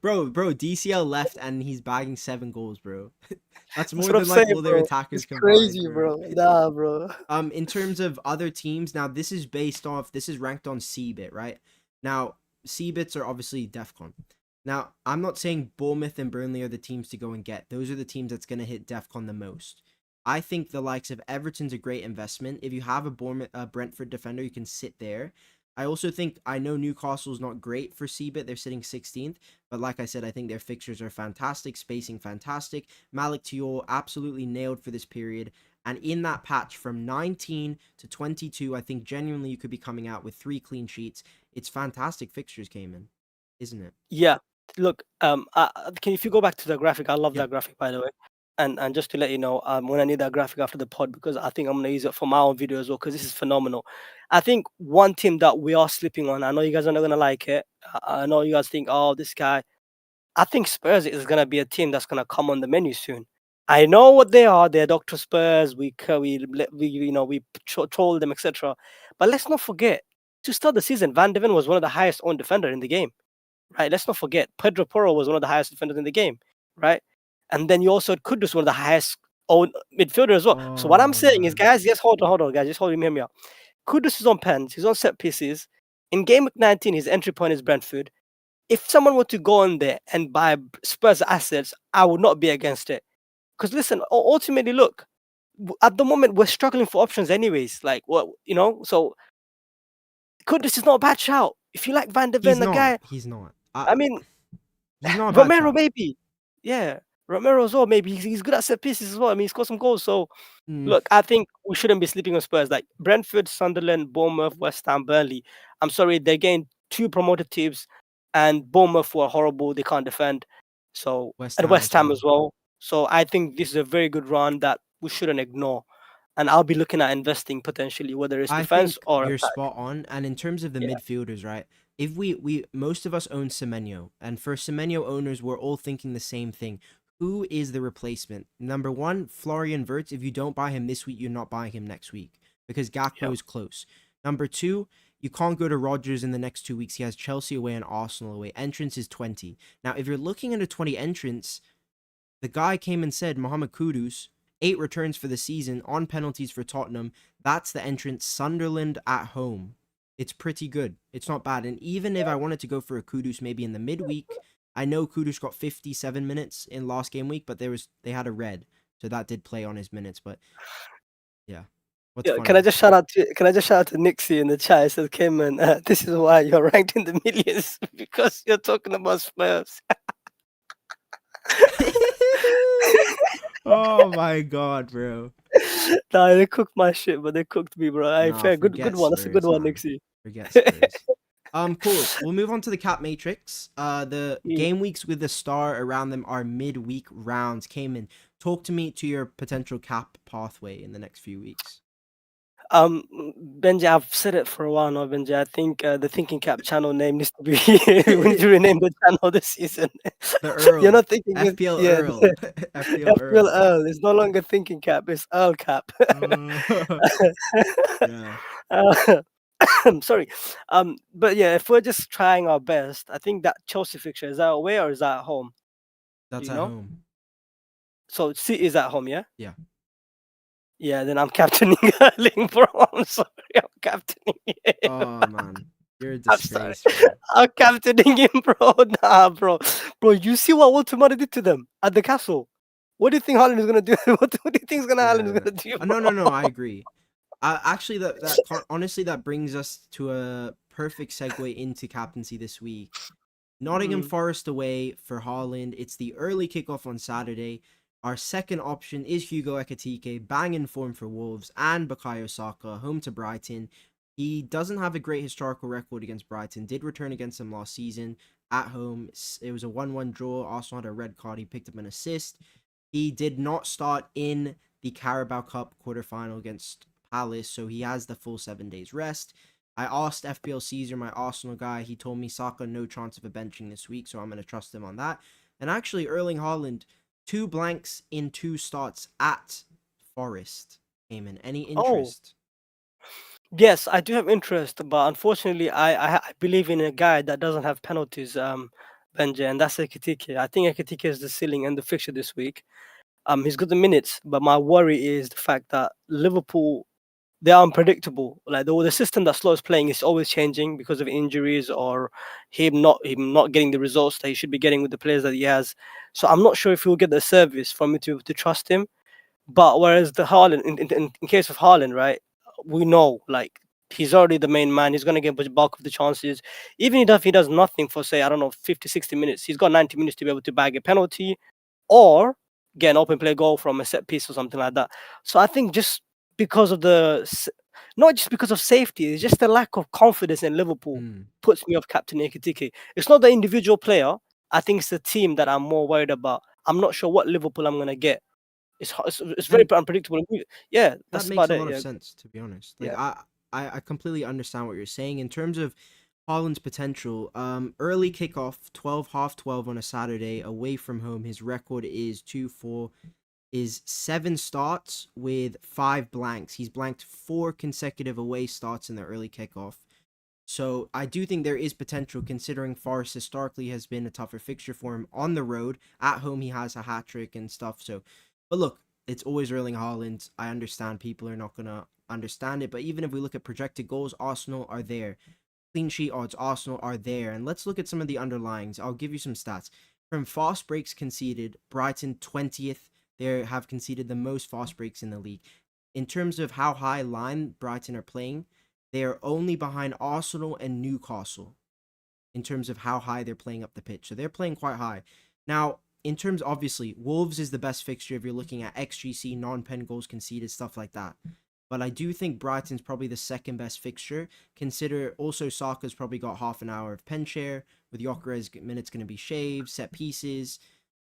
bro, DCL left and he's bagging 7 goals, bro. That's That's more what I'm than like saying, all their bro. attackers It's combined, crazy, bro. bro. Nah, bro. In terms of other teams, now this is ranked on CBIT, right? Now, CBITs are obviously DEFCON. Now, I'm not saying Bournemouth and Burnley are the teams to go and get. Those are the teams that's going to hit DEFCON the most. I think the likes of Everton's a great investment. If you have a Brentford defender, you can sit there. I also think, I know Newcastle's not great for CBIT. They're sitting 16th. But like I said, I think their fixtures are fantastic. Spacing fantastic. Malik Thiaw absolutely nailed for this period. And in that patch from 19 to 22, I think genuinely you could be coming out with 3 clean sheets. It's fantastic fixtures, Kayman, isn't it? Yeah. Look, if you go back to the graphic, I love Yeah. that graphic, by the way. And just to let you know, when I need that graphic after the pod, because I think I'm gonna use it for my own video as well, because this is phenomenal. I think one team that we are sleeping on. I know you guys are not gonna like it. I know you guys think, oh, this guy. I think Spurs is gonna be a team that's gonna come on the menu soon. I know what they are. They're Doctor Spurs. We troll them, etc. But let's not forget to start the season, Van de Ven was one of the highest owned defender in the game, right? Let's not forget Pedro Porro was one of the highest defenders in the game, right? And then you also had Kudus, one of the highest owned midfielder as well. So what I'm Oh, saying is, man. guys, just hold on, guys, just hear me out. Kudus is on pens. He's on set pieces. In game week 19, his entry point is Brentford. If someone were to go on there and buy Spurs assets, I would not be against it. Because listen, ultimately, look, at the moment we're struggling for options, anyways. Like what so Kudus is not a bad shout. If you like Van de He's Ven, the not. guy, He's not. I mean, He's not a bad Romero shot. maybe, yeah, Romero as well. Maybe he's good at set pieces as well. I mean, he's got some goals. So Mm, look, I think we shouldn't be sleeping on Spurs. Like Brentford, Sunderland, Bournemouth, West Ham, Burnley. I'm sorry, they're getting 2 promoted teams, and Bournemouth were horrible. They can't defend. So West and Ham West as Ham well. as well. So I think this is a very good run that we shouldn't ignore. And I'll be looking at investing potentially, whether it's I defense think or you're attack. spot on. And in terms of the Yeah, midfielders, right? If we most of us own Semenyo, and for Semenyo owners, we're all thinking the same thing. Who is the replacement? Number one, Florian Wirtz. If you don't buy him this week, you're not buying him next week because yeah. Gakpo is close. Number two, you can't go to Rodgers in the next 2 weeks. He has Chelsea away and Arsenal away. Entrance is 20. Now, if you're looking at a 20 entrance, the guy came and said Mohamed Kudus, 8 returns for the season on penalties for Tottenham. That's the entrance. Sunderland at home. It's pretty good. It's not bad. And even if I wanted to go for a Kudus maybe in the midweek, I know Kudus got 57 minutes in last game week, but they had a red, so that did play on his minutes. But yeah, What's Yeah, funny? can I just shout out to Nixie in the chat? It says, Kayman, this is why you're ranked in the millions because you're talking about Spurs. Oh my god, bro. Nah, they cooked my shit, but they cooked me, bro. Hey, Nah, fair, forget good one. That's a good Spurs, one, man. Nixie. Forget Spurs. Cool. We'll move on to the cap matrix. The Yeah. game weeks with the star around them are midweek rounds. Cayman, talk to me to your potential cap pathway in the next few weeks. Benji, I've said it for a while now, Benji. I think the Thinking Cap channel name needs to be. We need to rename the channel this season. The You're Earl. not thinking it. FPL Yeah, Earl. FPL FPL Earl. Earl. It's no longer Thinking Cap. It's Earl Cap. Uh, yeah, Uh, I'm sorry. But yeah, if we're just trying our best, I think that Chelsea fixture, is that away or is that at home? Do that's you at know? home. So City is at home, yeah? Yeah. Yeah, then I'm captaining Erling, bro. I'm sorry, I'm captaining him. Oh man, you're a I'm sorry. disgrace, bro. I'm captaining him, bro. Nah, bro. Bro, you see what Walter did to them at the castle? What do you think Haaland is gonna do? What do you think Haaland is Yeah. gonna do, No, bro? no, no. I agree. Actually, honestly, that brings us to a perfect segue into captaincy this week. Nottingham Mm. Forest away for Haaland. It's the early kickoff on Saturday. Our second option is Hugo Ekitike, bang in form for Wolves, and Bukayo Saka, home to Brighton. He doesn't have a great historical record against Brighton, did return against them last season at home. It was a 1-1 draw. Arsenal had a red card. He picked up an assist. He did not start in the Carabao Cup quarterfinal against Palace, so he has the full 7 days rest. I asked FPL Caesar, my Arsenal guy. He told me Saka no chance of a benching this week, so I'm going to trust him on that. And actually, Erling Haaland, 2 blanks in 2 starts at Forest. Cayman, any Oh, interest? yes, I do have interest, but unfortunately, I believe in a guy that doesn't have penalties, Benji, and that's EKITIKE. I think EKITIKE is the ceiling and the fixture this week. He's got the minutes, but my worry is the fact that Liverpool, they're unpredictable. Like the system that Slow is playing is always changing because of injuries or him not getting the results that he should be getting with the players that he has. So I'm not sure if he'll get the service for me to trust him. But whereas the Haaland, in case of Haaland, right, we know like he's already the main man. He's gonna get the bulk of the chances. Even if he does nothing for say I don't know 50, 60 minutes, he's got 90 minutes to be able to bag a penalty or get an open play goal from a set piece or something like that. So I think just because of not just because of safety, it's just the lack of confidence in Liverpool Hmm. puts me off Captain Ekitike. It's not the individual player. I think it's the team that I'm more worried about. I'm not sure what Liverpool I'm gonna get. It's very And unpredictable. Yeah, that that's makes about a it. lot of Yeah, sense, to be honest. Like yeah. I completely understand what you're saying in terms of Holland's potential. Early kickoff, 12 half 12 on a Saturday away from home. His record is 2-4. Is 7 starts with 5 blanks. He's blanked 4 consecutive away starts in the early kickoff. So I do think there is potential considering Forest historically has been a tougher fixture for him on the road. At home he has a hat trick and stuff. So but look, it's always Erling Haaland. I understand people are not gonna understand it, but even if we look at projected goals, Arsenal are there. Clean sheet odds, Arsenal are there. And let's look at some of the underlyings. I'll give you some stats. From fast breaks conceded, Brighton 20th. They have conceded the most fast breaks in the league. In terms of how high line Brighton are playing, they are only behind Arsenal and Newcastle in terms of how high they're playing up the pitch. So they're playing quite high. Now, in terms, obviously, Wolves is the best fixture if you're looking at XGC, non-pen goals conceded, stuff like that. But I do think Brighton's probably the second best fixture. Consider also Saka's probably got half an hour of pen share, with Gyökeres minutes going to be shaved, set pieces.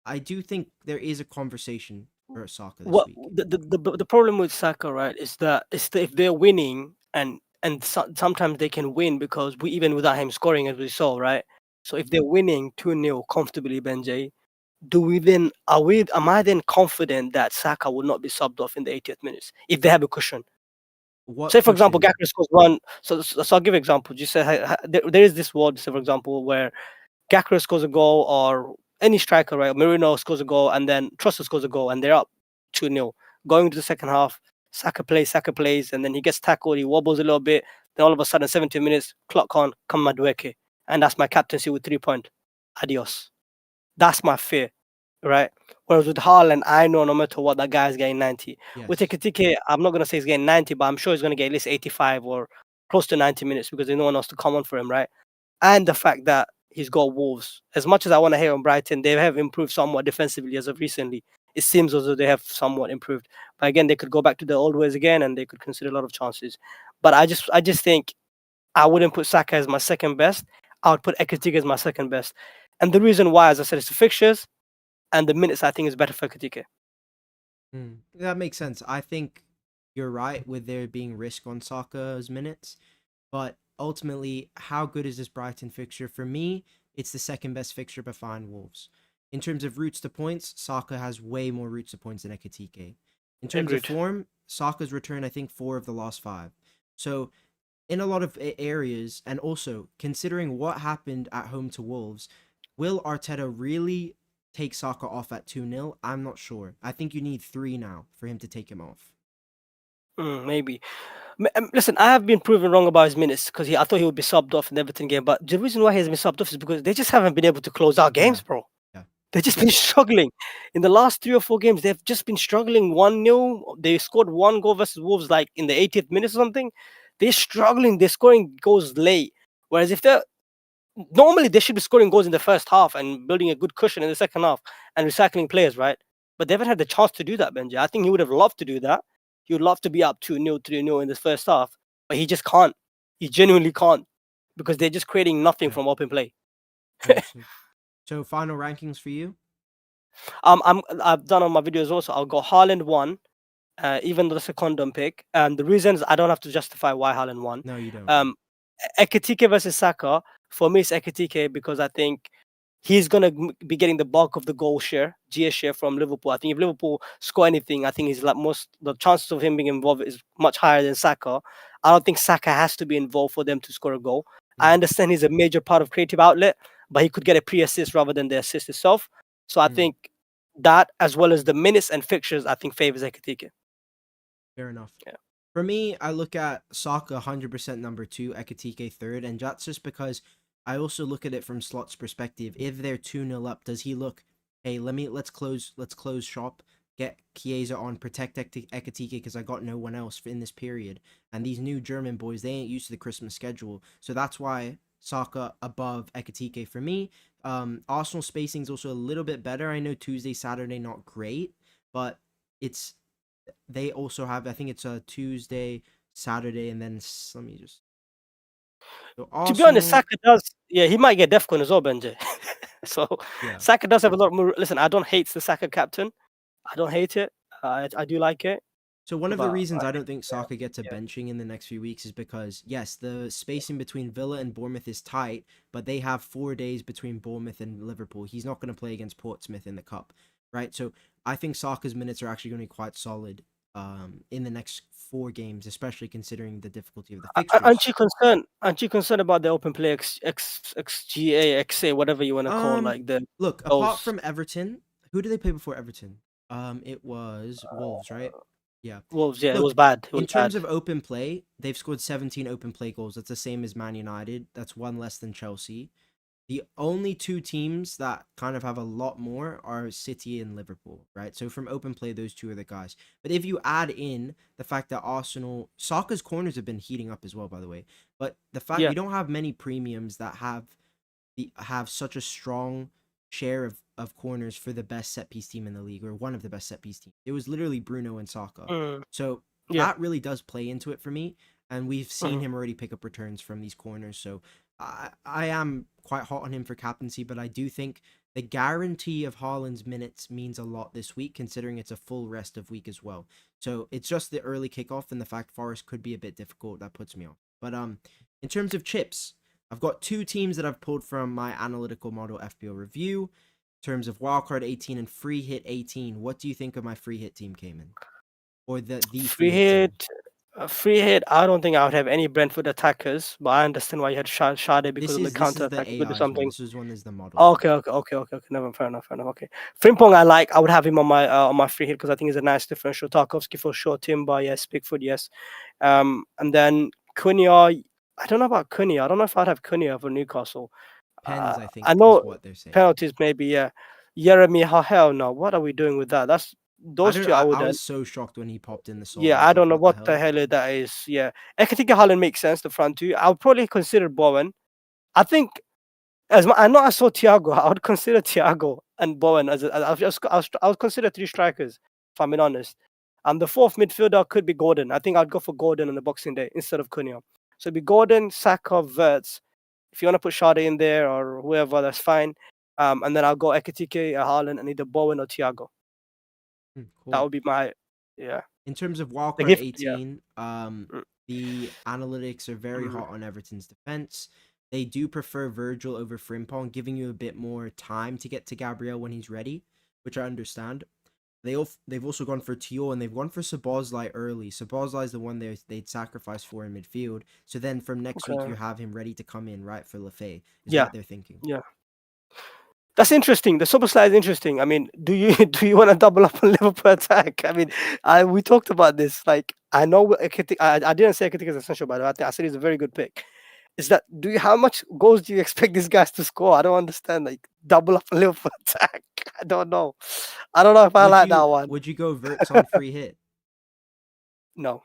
I do think there is a conversation for Saka this What week. the problem with Saka, right, is that if they're winning and sometimes they can win because we even without him scoring as we saw, right? So if they're winning 2-0 comfortably, Benjay, do we then am I then confident that Saka will not be subbed off in the 80th minutes if they have a cushion? What Say for example, cushion? Gakpo scores one. So I'll give an example. Just say there is this world, say for example, where Gakpo scores a goal or any striker, right? Marino scores a goal and then Trossard scores a goal and they're up 2-0. Going to the second half, Saka plays, and then he gets tackled, he wobbles a little bit. Then all of a sudden, 70 minutes, clock on, come Madueke. And that's my captaincy with 3 points. Adios. That's my fear. right? Whereas with Haaland, I know no matter what, that guy's getting 90. With Yes. EKITIKE, I'm not gonna say he's getting 90, but I'm sure he's gonna get at least 85 or close to 90 minutes because there's no one else to come on for him, right? And the fact that he's got Wolves. As much as I want to hate on Brighton, they have improved somewhat defensively as of recently. It seems as though they have somewhat improved. But again, they could go back to the old ways again, and they could consider a lot of chances. But I just think I wouldn't put Saka as my second best. I would put Ekitike as my second best. And the reason why, as I said, is the fixtures and the minutes. I think is better for Ekitike. That makes sense. I think you're right with there being risk on Saka's minutes, but ultimately, how good is this Brighton fixture? For me, it's the second best fixture behind Wolves. In terms of routes to points, Saka has way more routes to points than Ekitike. In terms of Agreed. form, Saka's returned, I think, 4 of the last 5. So, in a lot of areas, and also considering what happened at home to Wolves, will Arteta really take Saka off at 2-0? I'm not sure. I think you need 3 now for him to take him off. Maybe. Listen, I have been proven wrong about his minutes because I thought he would be subbed off in the Everton game. But the reason why he has been subbed off is because they just haven't been able to close out games, Yeah. bro. Yeah. They've just been struggling. In the last 3 or 4 games, they've just been struggling 1-0. They scored 1 goal versus Wolves like in the 80th minute or something. They're struggling. They're scoring goals late. Whereas if they're normally they should be scoring goals in the first half and building a good cushion in the second half and recycling players, right? But they haven't had the chance to do that, Benji. I think he would have loved to do that. He would love to be up 2-0, 3-0 in the first half, but he just can't. He genuinely can't because they're just creating nothing Yeah. from open play. Understood. So final rankings for you? I've done on my videos also. I'll go Haaland 1, even though the secondum pick. And the reasons I don't have to justify why Haaland won. No, you don't. Um, Ekitike versus Saka. For me, it's Ekitike because I think he's gonna be getting the bulk of the goal share, GS share from Liverpool. I think if Liverpool score anything, I think he's like the chances of him being involved is much higher than Saka. I don't think Saka has to be involved for them to score a goal. I Mm, understand he's a major part of creative outlet, but he could get a pre-assist rather than the assist itself. So I mm. think that as well as the minutes and fixtures, I think favors Ekitike. Fair enough. Yeah. For me, I look at Saka 100% number 2, Ekitike third, and that's just because I also look at it from Slot's perspective. If they're 2-0 up, does he look, hey, let's close shop, get Chiesa on, protect Ekitike because I got no one else in this period. And these new German boys, they ain't used to the Christmas schedule. So that's why Saka above Ekitike for me. Arsenal spacing is also a little bit better. I know Tuesday, Saturday not great, but it's they also have, I think it's a Tuesday, Saturday, and then let me just. So To be honest, Arsenal, Saka does. Yeah, he might get Defcon as well, Benji. So yeah. Saka does have a lot more. Listen, I don't hate the Saka captain. I don't hate it. I do like it, So one of the but reasons I don't think yeah, Saka gets a yeah. benching in the next few weeks is because yes, the spacing between Villa and Bournemouth is tight, but they have 4 days between Bournemouth and Liverpool. He's not going to play against Portsmouth in the cup, right? So I think Saka's minutes are actually going to be quite solid in the next 4 games, especially considering the difficulty of the Aren't fixtures. you concerned? Aren't you concerned about the open play XGA, XA, whatever you want to call Um, like the Look, apart those from Everton, who did they play before Everton? It was Wolves, right? Yeah. Wolves? Yeah, it was Look, bad. It was in terms bad. of open play, they've scored 17 open play goals. That's the same as Man United. That's one less than Chelsea. The only 2 teams that kind of have a lot more are City and Liverpool, right? So from open play, those 2 are the guys. But if you add in the fact that Arsenal, Saka's corners have been heating up as well, by the way. But the fact Yeah, we don't have many premiums that have such a strong share of corners for the best set piece team in the league, or one of the best set piece teams. It was literally Bruno and Saka. mm, So yeah. that really does play into it for me. And we've seen Mhm. him already pick up returns from these corners. So I am quite hot on him for captaincy, but I do think the guarantee of Haaland's minutes means a lot this week, considering it's a full rest of week as well. So it's just the early kickoff and the fact Forest could be a bit difficult that puts me off. But in terms of chips, I've got 2 teams that I've pulled from my analytical model FPL review. In terms of wildcard 18 and free hit 18, what do you think of my free hit team, Kayman? Or the Free free hit team? hit. Free hit. I don't think I would have any Brentford attackers, but I understand why you had Shade because This on the is counter the attack he could do AI's one. something. This is one is the model. Okay. Never, fair enough, fair enough. Okay, Frimpong, I like. I would have him on my free hit because I think he's a nice differential. Tarkovsky for sure. Timber, yes. Pickford, yes. And then Cunha. I don't know about Cunha. I don't know if I'd have Cunha for Newcastle. Pens, I I think, is know what they're saying. penalties maybe, yeah. Jeremy, how hell no? What are we doing with that? That's I those don't. two I I wouldn't. was so shocked when he popped in the solo. I Yeah, was I like, don't know what the what the hell? hell that is. Yeah, EKITIKE Haaland makes sense. The front two. I'll probably consider Bowen. I think I know I saw Thiago, I would consider Thiago and Bowen as I would consider three strikers. If I'm being honest, and the fourth midfielder could be Gordon. I think I'd go for Gordon on the Boxing Day instead of Cunha. So it'd be Gordon, Saka, Verts. If you want to put Sade in there or whoever, that's fine. And then I'll go Ekitike, Haaland, and either Bowen or Thiago. That Cool. would be my yeah. In terms of The wildcard gift, yeah. 18, Mm, the analytics are very mm. hot on Everton's defense. They do prefer Virgil over Frimpong, giving you a bit more time to get to Gabriel when he's ready, which I understand. They've also gone for Tio and they've gone for Sabozlai early. Sabozlai is the one they'd sacrifice for in midfield. So then from next week you Okay. have him ready to come in right for Lefay, is Yeah, what they're thinking. yeah. That's interesting. The super slide is interesting. I mean, do you do you want to double up on Liverpool attack? I mean, we talked about this. Like, I know I didn't say Ekitik is essential, by the way. I said he's a very good pick. Is that how much goals do you expect these guys to score? I don't understand. Like, double up on Liverpool attack. I don't know. I don't know if I Would like that you one. would you go Verts on free hit? No,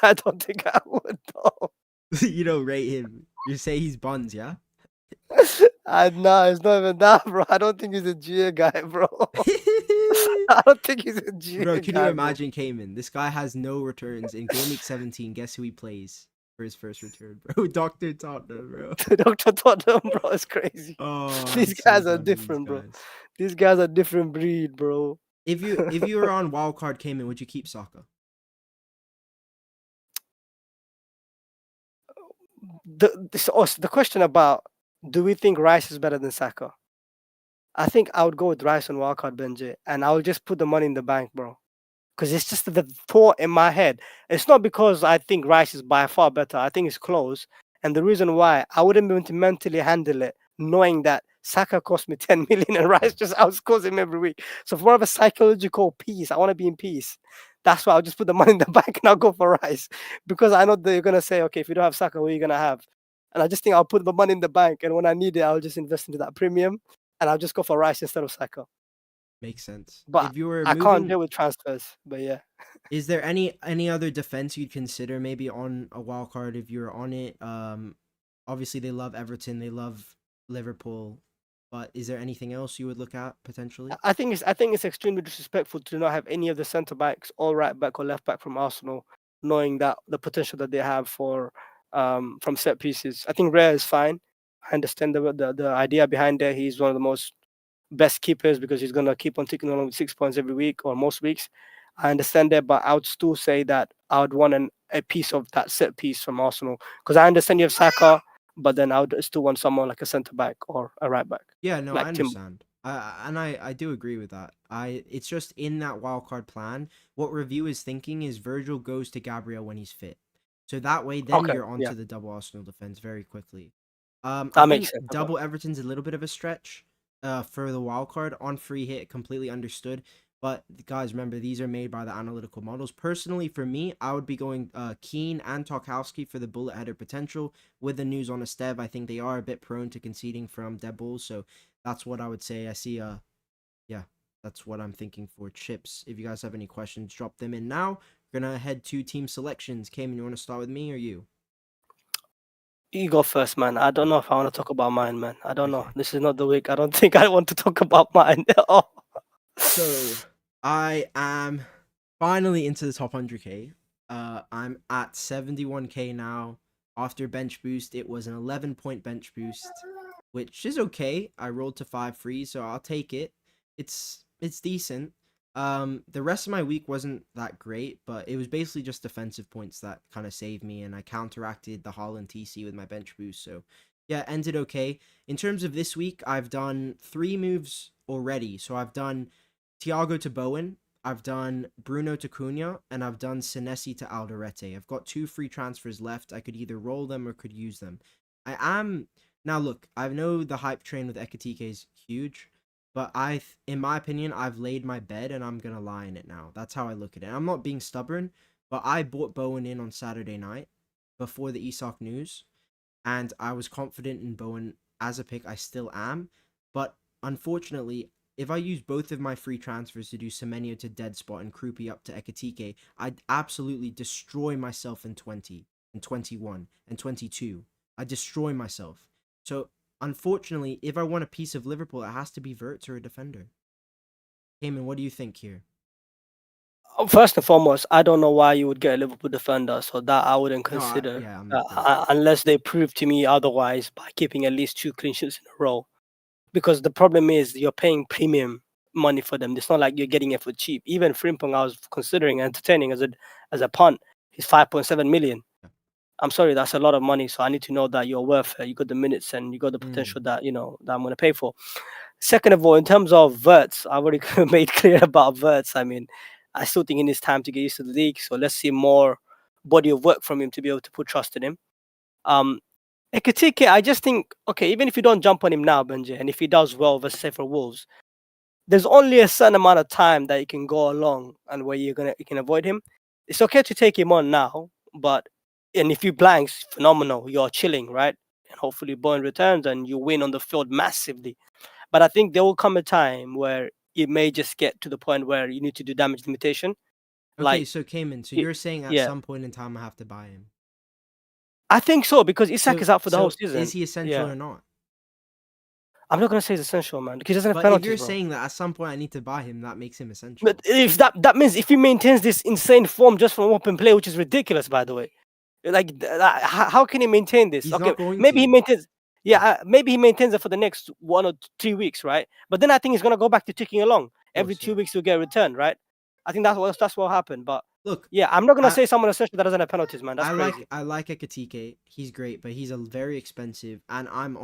I don't think I would. No. You don't rate him. You say he's buns, yeah? No, it's not even that, bro. I don't think he's a GA guy, bro. I don't think he's a Bro, GA can you guy, bro. imagine Kayman? This guy has no returns in Gameweek 17. Guess who he plays for his first return, bro? Dr. Tottenham, bro. Dr. Tottenham, bro, it's crazy. Oh, I'm These so guys are done with these different, bro. guys. These guys are different breed, bro. If you were on wildcard Kayman, would you keep Saka? The question about do we think Rice is better than Saka? I think I would go with Rice on wildcard Benji, and I would just put the money in the bank, bro. Because it's just the thought in my head. It's not because I think Rice is by far better. I think it's close. And the reason why I wouldn't be able to mentally handle it, knowing that Saka cost me 10 million and Rice just outscores him every week. So for more of a psychological peace, I want to be in peace. That's why I'll just put the money in the bank and I'll go for Rice. Because I know that you're gonna say, okay, if you don't have Saka, what are you gonna have? And I just think I'll put the money in the bank, and when I need it, I'll just invest into that premium, and I'll just go for Rice instead of Saka. Makes sense. But If you were I can't moving, deal with transfers. But yeah. is there any other defense you'd consider maybe on a wildcard if you were on it? Obviously they love Everton, they love Liverpool, but is there anything else you would look at potentially? I think it's extremely disrespectful to not have any of the centre backs or right back or left back from Arsenal, knowing that the potential that they have for from set pieces. I think Rare is fine. I understand the idea behind it. He's one of the most best keepers because he's gonna keep on ticking along with 6 points every week or most weeks. I understand that, but I would still say that I would want a piece of that set piece from Arsenal because I understand you have Saka, but then I would still want someone like a centre back or a right back, Yeah, no, I like Tim. understand. I do agree with that. It's just in that wildcard plan. What review is thinking is Virgil goes to Gabriel when he's fit, so that way then Okay, you're yeah, onto the double Arsenal defense very quickly. I that makes think sense. Okay. double Everton's a little bit of a stretch. For the wildcard on free hit, completely understood. But guys, remember these are made by the analytical models. Personally, for me, I would be going Keane and Tarkowski for the bullet header potential. With the news on Estev, I think they are a bit prone to conceding from dead balls, so that's what I would say. I see yeah, that's what I'm thinking for chips. If you guys have any questions, drop them in now. We're gonna head to team selections. Cayman, you wanna start with me or you? You go first, man. I don't know if I want to talk about mine, man. I don't know. Okay. This is not the week. I don't think I want to talk about mine. Oh. So I am finally into the top 100k. I'm at 71k now. After bench boost, it was an 11-point bench boost, which is okay. I rolled to 5 free, so I'll take it. It's decent. The rest of my week wasn't that great, but it was basically just defensive points that kind of saved me, and I counteracted the Holland TC with my bench boost. So yeah, ended okay. In terms of this week, I've done 3 moves already. So I've done Thiago to Bowen, I've done Bruno to Cunha, and I've done Senesi to Alderete. I've got 2 free transfers left. I could either roll them or could use them. I am now look, I know the hype train with EKITIKE is huge, but in my opinion, I've laid my bed and I'm gonna lie in it now. That's how I look at it. I'm not being stubborn, but I bought Bowen in on Saturday night before the Isak news, and I was confident in Bowen as a pick. I still am, but unfortunately, if I use both of my free transfers to do Semenyo to dead spot and Krupi up to EKITIKE, I'd absolutely destroy myself in 20, and 21, and 22. I destroy myself. So, unfortunately, if I want a piece of Liverpool, it has to be Wirtz or a defender. Kayman, what do you think here? First and foremost, I don't know why you would get a Liverpool defender, so that I wouldn't No, consider yeah, I'm not gonna. unless they prove to me otherwise by keeping at least 2 clean sheets in a row. Because the problem is you're paying premium money for them. It's not like you're getting it for cheap. Even Frimpong, I was considering entertaining as a punt. He's 5.7 million. Yeah. I'm sorry, that's a lot of money. So I need to know that you're worth it. You got the minutes and you got the Mm. potential that that I'm going to pay for. Second of all, in terms of Wirtz, I've already made clear about Wirtz. I mean, I still think he needs time to get used to the league. So let's see more body of work from him to be able to put trust in him. EKITIKE, I just think, okay, even if you don't jump on him now, Benjy, and if he does well versus say for Wolves, there's only a certain amount of time that you can go along and where you can avoid him. It's okay to take him on now, and if you blanks, phenomenal, you're chilling, right? And hopefully Bowen returns and you win on the field massively. But I think there will come a time where it may just get to the point where you need to do damage limitation. Okay, Like, so Kayman, so you're saying at yeah, some point in time I have to buy him. I think so because Isak So, is out for the whole so season. is he essential Yeah, or not? I'm not gonna say he's essential, man, because he doesn't have But if penalties, you're bro. saying that at some point I need to buy him, that makes him essential. But if that means if he maintains this insane form just from open play, which is ridiculous, by the way, like how can he maintain this? He's Okay, not going maybe he to. maintains. Yeah, maybe he maintains it for the next 1 or 2 weeks, right? But then I think he's gonna go back to ticking along. Every Course, 2 weeks yeah. he'll get a return, right? I think that's what happened. But Look, yeah, I'm not gonna I say someone essential that doesn't have penalties, man. That's I like crazy. I like EKITIKE. He's great, but he's a very expensive, and I'm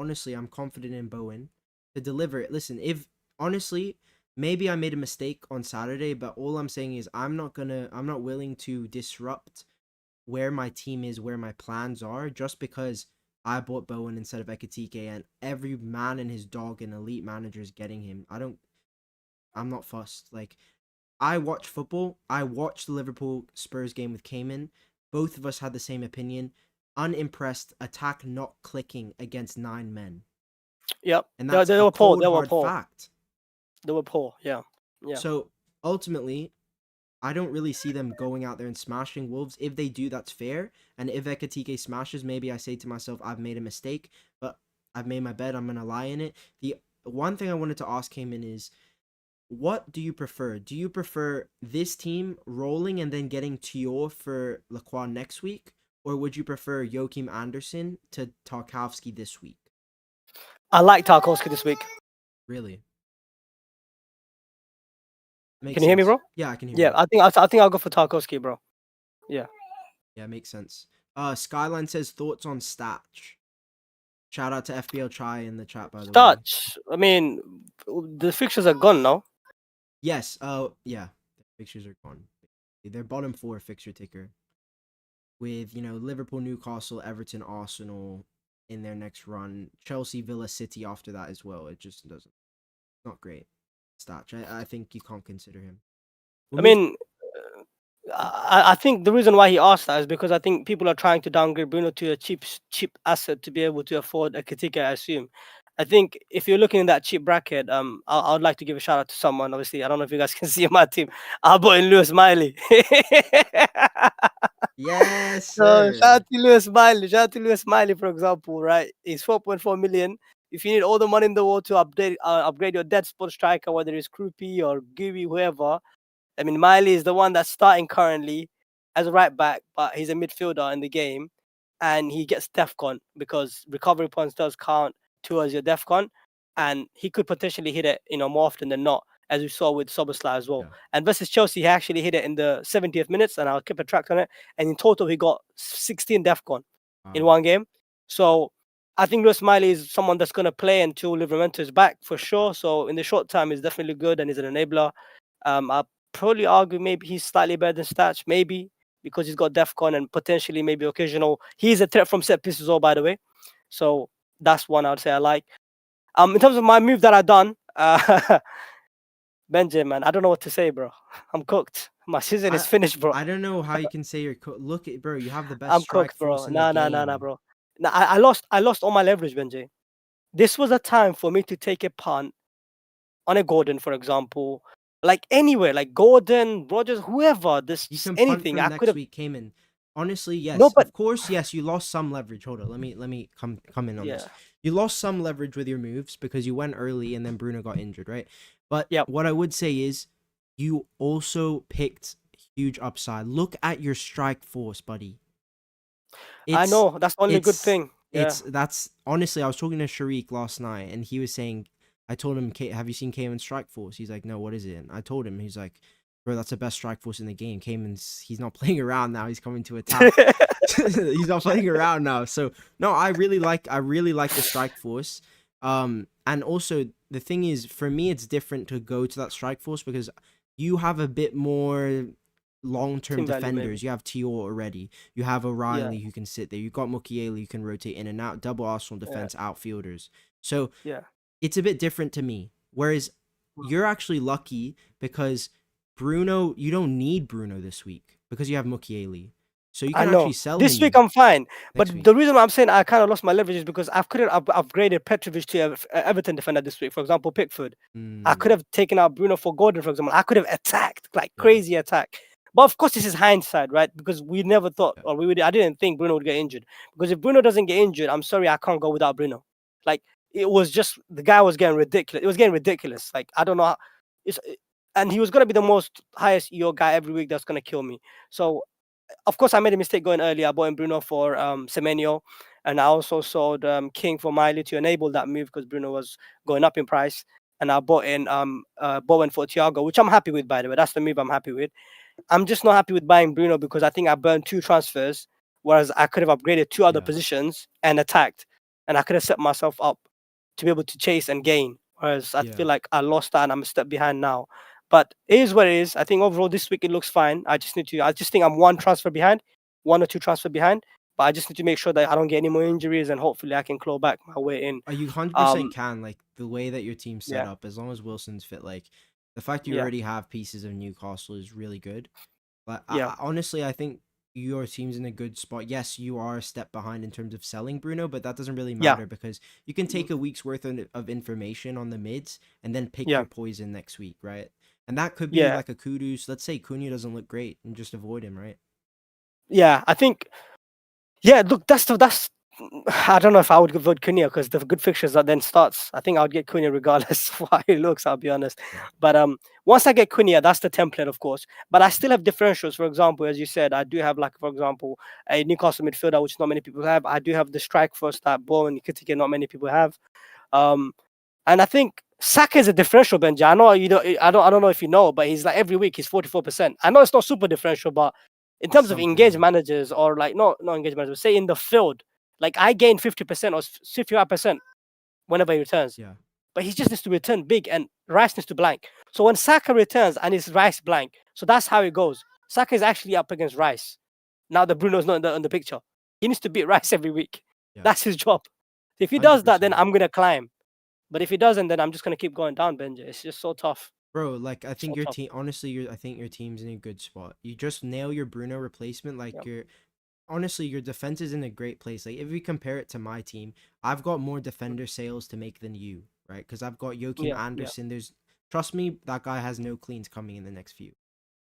confident in Bowen to deliver it. Listen, if honestly, maybe I made a mistake on Saturday, but all I'm saying is I'm not willing to disrupt where my team is, where my plans are, just because I bought Bowen instead of EKITIKE, and every man and his dog and elite manager is getting him. I'm not fussed. Like, I watch football. I watched the Liverpool Spurs game with Kayman. Both of us had the same opinion. Unimpressed, attack not clicking against 9 men. Yep, And they, that's they a were poor. cold, They were hard poor. fact. They were poor. Yeah, yeah. So ultimately, I don't really see them going out there and smashing Wolves. If they do, that's fair. And if EKITIKE smashes, maybe I say to myself, I've made a mistake, but I've made my bed. I'm going to lie in it. The one thing I wanted to ask Kayman is, what do you prefer? Do you prefer this team rolling and then getting Tior for Lacroix next week? Or would you prefer Joachim Anderson to Tarkowski this week? I like Tarkowski this week. Really? Makes Can you hear me, sense. bro? Yeah, I can hear Yeah, you. I think I'll go for Tarkowski, bro. Yeah. Yeah, makes sense. Skyline says thoughts on Statch. Shout out to FPL Chai in the chat, by the way. Touch. I mean, the fixtures are gone now. Yes, yeah. The fixtures are gone. They're bottom 4 fixture ticker. With, Liverpool, Newcastle, Everton, Arsenal in their next run. Chelsea, Villa, City after that as well. It just doesn't. Not great. Statch. I think you can't consider him. I mean, I think the reason why he asked that is because I think people are trying to downgrade Bruno to a cheap asset to be able to afford a Katika, I assume. I think if you're looking in that cheap bracket, I would like to give a shout out to someone. Obviously, I don't know if you guys can see my team. I bought in Lewis Miley. yes, So sir. shout out to Lewis Miley. Shout out to Lewis Miley, for example, right? He's 4.4 million. If you need all the money in the world to upgrade your dead spot striker, whether it's Krupi or Gui, whoever, I mean, Miley is the one that's starting currently as a right back, but he's a midfielder in the game, and he gets DEFCON because recovery points does count towards your DEFCON, and he could potentially hit it, more often than not, as we saw with Soboslai as well. Yeah. And versus Chelsea, he actually hit it in the 70th minutes, and I'll keep a track on it. And in total, he got 16 DEFCON in one game. So I think Lewis Miley is someone that's going to play until Livramento is back for sure. So in the short term, he's definitely good and he's an enabler. I'll probably argue maybe he's slightly better than Stats, maybe because he's got DEFCON and potentially maybe occasional. He's a threat from set pieces, all by the way. So that's one I would say I like. In terms of my move that I done, Benjy, man, I don't know what to say, bro. I'm cooked. My season is finished, bro. I don't know how you can say you're look at, bro. You have the best I'm strike cooked, bro. force in the Nah, game. bro. Nah, I lost all my leverage, Benjy. This was a time for me to take a punt on a Gordon, for example, like anywhere, like Gordon, Rogers, whoever, this You just can punt anything. from I could next have week, Kayman. Honestly, no, yes. but Of course, yes. You lost some leverage. Hold on. Let me come in on this. yeah, You lost some leverage with your moves because you went early and then Bruno got injured, right? But yeah. what I would say is you also picked huge upside. Look at your strike force, buddy. I It's know that's the only good it's thing. Yeah. that's honestly, I was talking to Sharik last night and he was saying, I told him, have you seen Kayman's strike force? He's like, no, what is it? And I told him, he's like, bro, that's the best strike force in the game. He's not playing around now. He's coming to attack. He's not playing around now. So no, I really like the strike force. And also the thing is, for me, it's different to go to that strike force because you have a bit more long-term Team value, maybe. defenders. You have Tior already. You have Yeah, O'Reilly who can sit there. You've got Mukiele who can rotate in and out. Double Arsenal yeah, defense outfielders. So yeah. it's a bit different to me. Whereas Mm. you're actually lucky because Bruno, you don't need Bruno this week because you have Mukiele. So you I can actually know. sell This week him I'm fine, next but week. the reason why I'm saying I kind of lost my leverage is because I couldn't upgraded Petrovic to a Everton defender this week. For example, Pickford. I could Mm, have taken out Bruno for Gordon, for example. I could have attacked like yeah, crazy attack. But of course, this is hindsight, right? Because we never thought, yeah, or I didn't think Bruno would get injured. Because if Bruno doesn't get injured, I'm sorry, I can't go without Bruno. Like it was just the guy was getting ridiculous. It was getting ridiculous. Like I don't know, it's, and he was gonna be the most highest EO guy every week. That's gonna kill me. So of course, I made a mistake going early. I bought in Bruno for Semenyo, and I also sold King for Miley to enable that move because Bruno was going up in price. And I bought in Bowen for Thiago, which I'm happy with, by the way. That's the move I'm happy with. I'm just not happy with buying Bruno because I think I burned 2 transfers, whereas I could have upgraded 2 other yeah, positions and attacked, and I could have set myself up to be able to chase and gain. Whereas I yeah. feel like I lost that and I'm a step behind now. But it is what it is. I think overall this week it looks fine. I just think I'm 1 transfer behind, 1 or 2 transfer behind. But I just need to make sure that I don't get any more injuries and hopefully I can claw back my way in. You 100% Um, can, like the way that your team's set yeah, up, as long as Wilson's fit, like the fact you yeah, already have pieces of Newcastle is really good. But yeah, honestly, I think your team's in a good spot. Yes, you are a step behind in terms of selling Bruno, but that doesn't really yeah, matter because you can mm, take a week's worth of information on the mids and then pick yeah, your poison next week, right? And that could be yeah, like a Kudus. Let's say Cunha doesn't look great and just avoid him, right? yeah. I think yeah, look, that's. I don't know if I would vote Cunha because the good fixtures that then starts. I think I would get Cunha regardless of how he looks. I'll be honest. Yeah. But once I get Cunha, that's the template, of course. But I still have differentials. For example, as you said, I do have like, for example, a Newcastle midfielder, which not many people have. I do have the strike force that Bo and EKITIKE not many people have. Um, and I think Saka is a differential, Benji. I know you know. I don't know if you know, but he's like every week he's 44%. I know it's not super differential, but in It's terms of something, engaged yeah. managers or like not engaged managers, say in the field, like I gain 50% or 55% whenever he returns. Yeah. But he just needs to return big and Rice needs to blank. So when Saka returns and it's Rice blank, so that's how it goes. Saka is actually up against Rice. Now that Bruno's not in the picture. He needs to beat Rice every week. Yeah. That's his job. If he does that, then 100%. I'm gonna climb. But if he doesn't, then I'm just gonna keep going down, Benji. It's just so tough. Bro, like I So think your tough. team honestly, I think your team's in a good spot. You just nail your Bruno replacement, Yeah. like your honestly, your defense is in a great place. Like if we compare it to my team, I've got more defender sales to make than you, right? Because I've got Joachim Yeah. Yeah. Anderson. There's trust me, that guy has no cleans coming in the next few.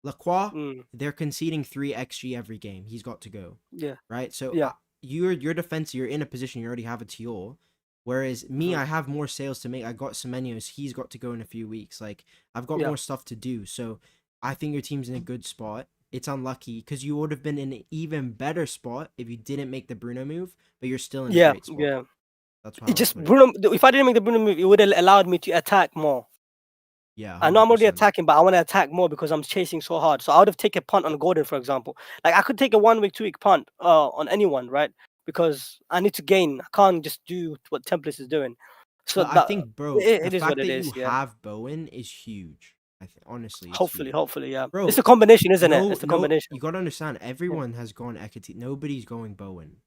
Lacroix, Mm, they're conceding 3 XG every game. He's got to go, yeah. right? So Yeah. your defense, you're in a position you already have a Tior. Whereas me, Mhm. I have more sales to make. I got Semenyos. He's got to go in a few weeks. Like I've got Yeah. more stuff to do. So I think your team's in a good spot. It's unlucky because you would have been in an even better spot if you didn't make the Bruno move, but you're still in a Yeah. great spot. Yeah. That's It how I just put it. Bruno. If I didn't make the Bruno move, it would have allowed me to attack more. Yeah, I know I'm already 100%. attacking, but I want to attack more because I'm chasing so hard. So I would have taken a punt on Gordon, for example. Like I could take a 1 week, 2 week punt on anyone, right? Because I need to gain. I can't just do what Templates is doing. So But I that think, bro, the it is what fact it that you is. Yeah. have Bowen is huge. Honestly, it's Hopefully, huge. hopefully, yeah. It's Bro, a combination, isn't it? no, It's the no, combination. you gotta understand. Yeah. Everyone has gone Ekiti. Nobody's going Bowen.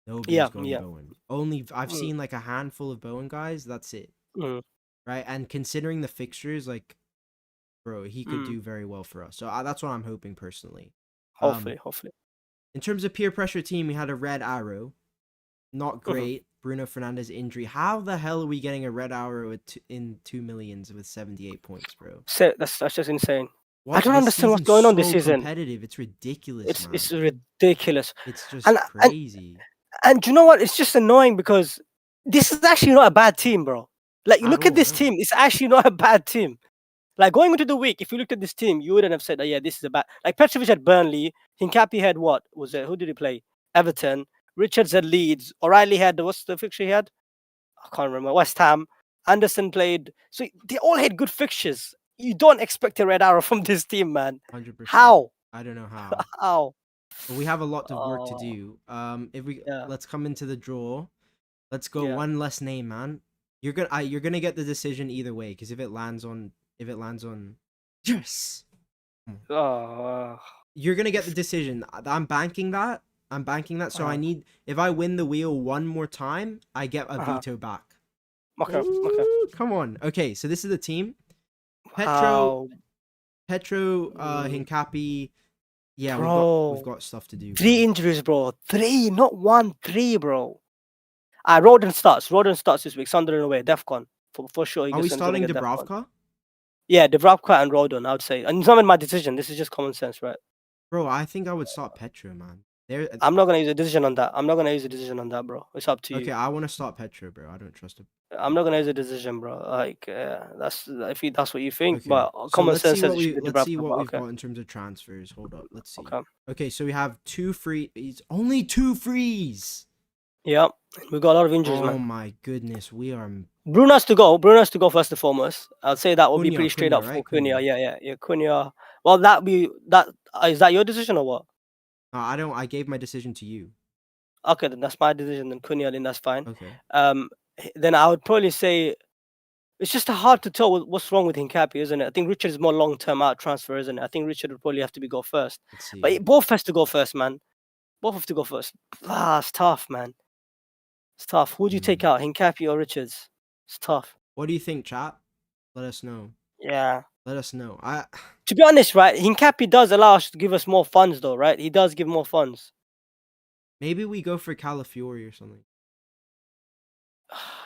Nobody's Yeah. going Yeah. Bowen. Only I've Mm, seen like a handful of Bowen guys. That's it, mm, right? And considering the fixtures, like, bro, he could mm. do very well for us. So that's what I'm hoping personally. Um, Hopefully, hopefully. in terms of peer pressure team, we had a red arrow. Not Mhm. great. Bruno Fernandes injury. How the hell are we getting a red arrow in 2 millions with 78 points, bro? So that's just insane. I What? don't This understand what's season's going on this so season. competitive. It's ridiculous, man. It's ridiculous. It's just And crazy. and do you know what? It's just annoying because this is actually not a bad team, bro. Like, you At look at all, this no. team, it's actually not a bad team. Like, going into the week, if you looked at this team, you wouldn't have said, "Oh yeah, this is a bad." Like, Petrovic had Burnley, Hincapi had what was it? Who did he play? Everton. Richards had Leeds. O'Reilly had what's the fixture he had? I can't remember. West Ham. Anderson played. So they all had good fixtures. You don't expect a red arrow from this team, man. 100%. How? I don't know how. How? But we have a lot of work to Oh, do. If we yeah, let's come into the draw. Let's go yeah. one less name, man. You're gonna get the decision either way, because if it lands on yes, Oh, you're gonna get the decision. I'm banking that. So I uh, need, if I win the wheel one more time, I get a uh-huh. veto back. Okay, okay. Ooh, come on. Okay, so this is the team. How, Hincapi. Yeah, we've bro? got stuff to do, bro. 3 injuries, bro. 3, not 1, 3, bro. Roden starts this week. Sunderland away. Defcon for sure. Are we He's gonna starting get Defcon. Dubravka? Yeah, Dubravka and Roden, I would say. And it's not in my decision. This is just common sense, right? Bro, I think I would start Petro, man. I'm not gonna use a decision on that. Bro. It's up to you. Okay, I want to start Petro, bro. I don't trust him. I'm not gonna use a decision, bro. Like, that's what you think. Okay, But so common let's sense see says what it should be let's see Dubravka. what But we've okay, got in terms of transfers. Hold up, let's see. okay. Okay, so we have 2 frees. Only 2 frees. Yeah, we got a lot of injuries, Oh man. my goodness, we are. Bruno has to go. first and foremost. I'd say that will be pretty straight up Cunha, for right? Cunha. Yeah. Cunha. Well, is that your decision or what? I don't. I gave my decision to you. Okay, then that's my decision. Then Cunha, then that's fine. Okay. Then I would probably say it's just hard to tell what's wrong with Hincapi, isn't it? I think Richard is more long-term out transfer, isn't it? I think Richard would probably have to go first. Let's see. But both has to go first, man. Both have to go first. It's tough, man. It's tough. Who'd you take out, Hincapi or Richards? It's tough. What do you think, chat? Let us know. Yeah. Let us know. To be honest, right, Hincapi does allow us to give us more funds, though, right? He does give more funds. Maybe we go for Calafiori or something.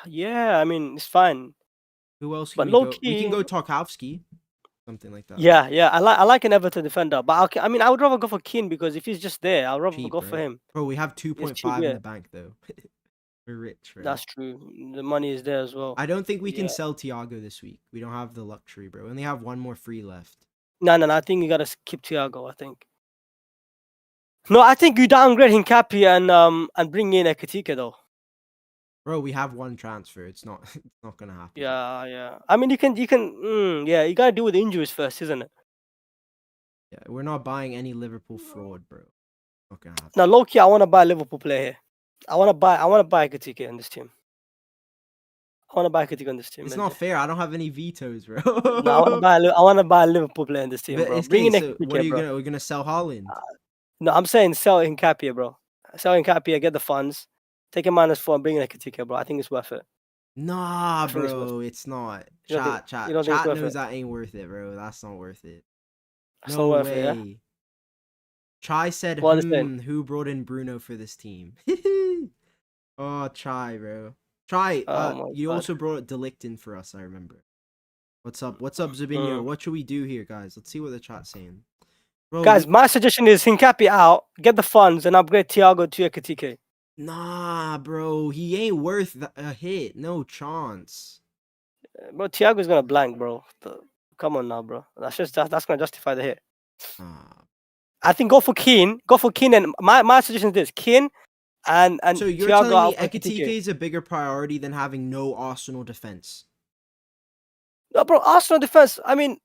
Yeah, I mean, it's fine. Who else can But we low go? key, We can go Tarkowski. Something like that. Yeah. I like an Everton defender, but I mean, I would rather go for Keane because if he's just there, I'd rather Cheap, go right? for him. Bro, we have 2.5 yeah. in the bank though. We're rich, right? That's true. The money is there as well. I don't think we can sell Thiago this week. We don't have the luxury, bro. We only have 1 more free left. No. I think you gotta keep Thiago. I think. No, I think you downgrade Hincapi and bring in EKITIKE though. Bro, we have 1 transfer. It's not gonna happen. Yeah. I mean, you can. Yeah, you gotta deal with the injuries first, isn't it? Yeah, we're not buying any Liverpool fraud, bro. Not gonna happen. Now, low key, I want to buy a Liverpool player here. I want to buy EKITIKE in this team. It's not fair. I don't have any vetoes, bro. No, I want to buy a Liverpool player in this team, bro. Bring in so what are EKITIKE, you bro. we're gonna sell Haaland? No, I'm saying sell Hincapi, bro. Sell Hincapi, get the funds, take a -4 and bring in EKITIKE, bro. I think it's worth it. Nah, bro, it's not. Chat knows that ain't worth it, bro. That's not worth it. That's no not worth way. it, yeah? Chai said, who brought in Bruno for this team? Oh, Chai, bro. Chai, you also brought Delict in for us, I remember. What's up, Zabinho? What should we do here, guys? Let's see what the chat's saying. Bro, guys, my suggestion is Hincapi out, get the funds, and upgrade Thiago to EKITIKE. Nah, bro. He ain't worth a hit. No chance. Bro, Thiago's gonna blank, bro. Come on now, bro. That's gonna justify the hit. I think go for Keane, and my suggestion is this: Keane and so you're Thiago telling me EKITIKE is a bigger priority than having no Arsenal defense? No, bro. Arsenal defense. I mean,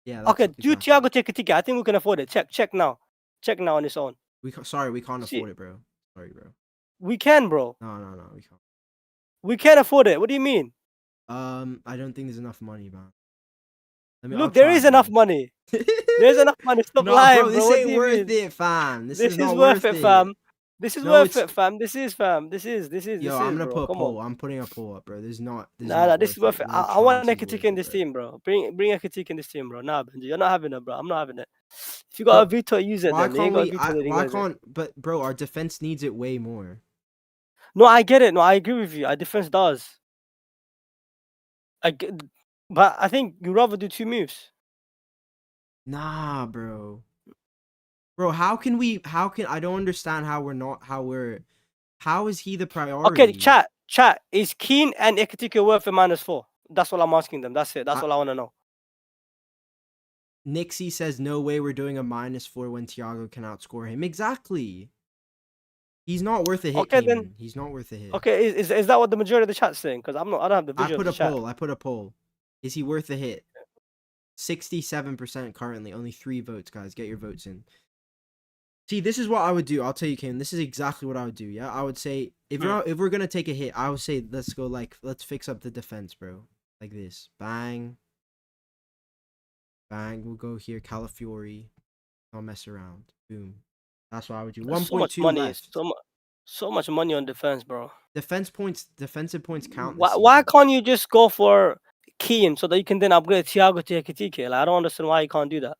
yeah. Okay, do Thiago take EKITIKE? I think we can afford it. Check now on its own. We can't afford it, bro. Sorry, bro. We can, bro. No, we can't. We can't afford it. What do you mean? I don't think there's enough money, man. Look, there is enough money. There's enough money. Stop lying, bro. This ain't worth it, fam. This is not worth it, fam. This is worth it, fam. This is. Yo, I'm gonna put a poll. I'm putting a poll up, bro. This is worth it. I want EKITIKE in this team, bro. Bring EKITIKE in this team, bro. Nah, Benjy, you're not having it, bro. I'm not having it. If you got a veto, use it. Why can't? But bro, our defense needs it way more. No, I get it. No, I agree with you. Our defense does. But I think you'd rather do 2 moves. Nah, bro. Bro, how can I don't understand how is he the Okay, priority? chat. Is Keane and EKITIKE worth a -4? That's all I'm asking them. That's it. That's all I want to know. Nixie says no way we're doing a -4 when Thiago can outscore him. Exactly. He's not worth a hit, Okay, Kayman. then. He's not worth a hit. Okay, is that what the majority of the chat's saying? Because I don't have the I visual put of a the chat. poll. I put a poll. Is he worth a hit? 67% currently. Only 3 votes, guys. Get your votes in. See, this is what I would do. I'll tell you, Kayman. This is exactly what I would do. Yeah, I would say if we're gonna take a hit, I would say let's fix up the defense, bro. Like this. Bang. Bang. We'll go here. Calafiori. I'll mess around. Boom. That's what I would do. 1.2 left. So much money on defense, bro. Defensive points count. Why can't you just go for Keane so that you can then upgrade Thiago to EKITIKE? Like, I don't understand why you can't do that.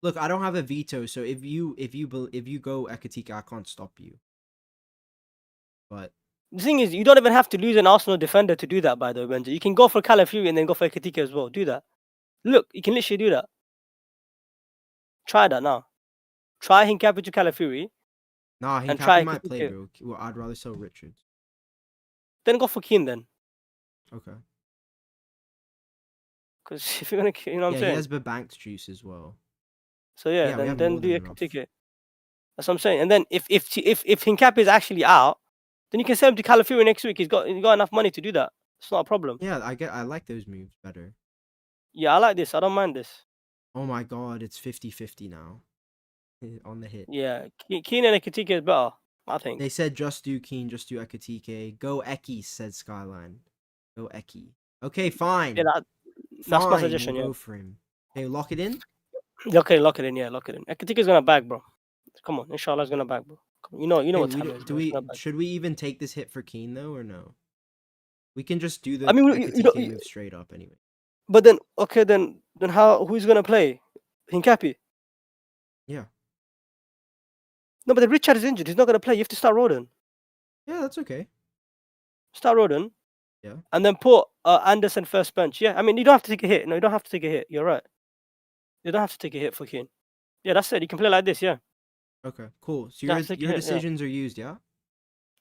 Look, I don't have a veto, so if you go EKITIKE, I can't stop you. But the thing is, you don't even have to lose an Arsenal defender to do that. By the way, Benjy, you can go for Calafiori and then go for EKITIKE as well. Do that. Look, you can literally do that. Try that now. Try Hincapié to Calafiori. nah, and try Hincapié might play, EKITIKE. bro. Well, I'd rather sell Richards. Then go for Keane then. Okay. Because if you're gonna, you know what I'm saying. He has Babank's juice as well. So yeah, then do enough. EKITIKE. That's what I'm saying. And then if Hincapié is actually out, then you can sell him to Calafiori next week. He's got enough money to do that. It's not a problem. Yeah, I like those moves better. Yeah, I like this. I don't mind this. Oh my god, it's 50-50 now. On the hit. Yeah, Keane and EKITIKE is better, I think. They said just do Keane, just do EKITIKE. Go Eki, said Skyline. Go Eki. Okay, fine. Yeah, that's my suggestion. We'll go for him. Okay, lock it in? Okay, lock it in. Yeah, lock it in. EKITIKE is gonna bag, bro. Come on, Inshallah is gonna bag, bro. You know what time it is. Should we even take this hit for Keane though, or no? We can just do the EKITIKE move straight up anyway. But then, okay, then who's gonna play? Hincapié? Yeah. No, but the Richard is injured. He's not gonna play. You have to start Roden. Yeah, that's okay. Start Roden. Yeah. And then put Anderson first bench. Yeah, I mean, you don't have to take a hit. No, you don't have to take a hit. You're right. You don't have to take a hit for Keane. Yeah, that's it. You can play like this. Yeah. Okay, cool. So your decisions are used, yeah?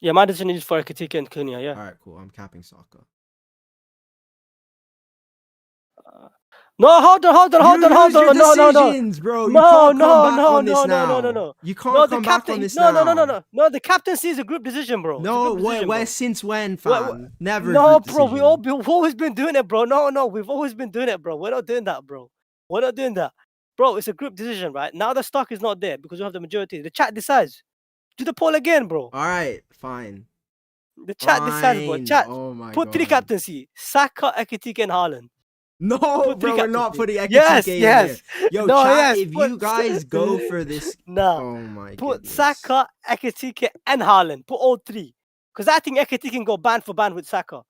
Yeah, my decision is for EKITIKE and Cunha, yeah. Alright, cool. I'm capping Saka. No, hold on. Decisions, bro. You can't come back on this now. No. You can't come back on this now. No, the captaincy is a group decision, bro. No, since when, fam? Never. No, bro. We've always been doing it, bro. No, we've always been doing it, bro. We're not doing that, bro. We're not doing that, bro. It's a group decision, right? Now the stock is not there because you have the majority. The chat decides. Do the poll again, bro. All right, fine. The chat decides, bro. Chat. Oh my put God. 3 captaincy: Saka, EKITIKE, and Haaland. No, bro, we're not putting EKITIKE in yes. here. Yo, no, chat, if you guys go for this... No. Oh my Put goodness. Saka, EKITIKE, and Haaland. Put all 3. Because I think EKITIKE can go band for band with Saka.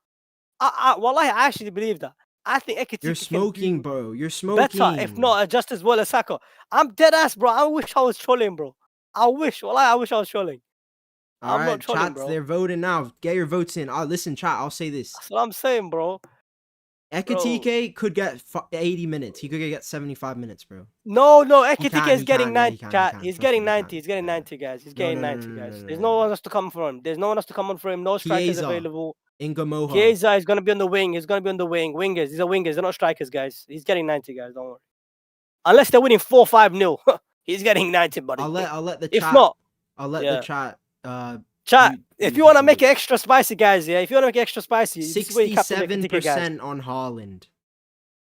Wallahi, I actually believe that. I think EKITIKE You're smoking, bro. You're smoking. Better, if not just as well as Saka. I'm dead ass, bro. I wish I was trolling, bro. I wish I was trolling. I'm not trolling, bro. They're voting now. Get your votes in. Listen, chat, I'll say this. That's what I'm saying, bro. EKITIKE could get 80 minutes. He could get 75 minutes, bro. No, EKITIKE is getting 90. He's getting 90. He's getting 90, guys. He's getting 90, guys. There's no one else to come for him. There's no one else to come on for him. No strikers available. Ingamoha. Chiesa is going to be on the wing. He's going to be on the wing. Wingers. These are wingers. They're not strikers, guys. He's getting 90, guys. Don't worry. Unless they're winning 4-5-0. He's getting 90, buddy. I'll let the chat. If not, I'll let the chat. Chat. If you want to make it extra spicy, guys, yeah. If you want to make it extra spicy, 67% on Haaland.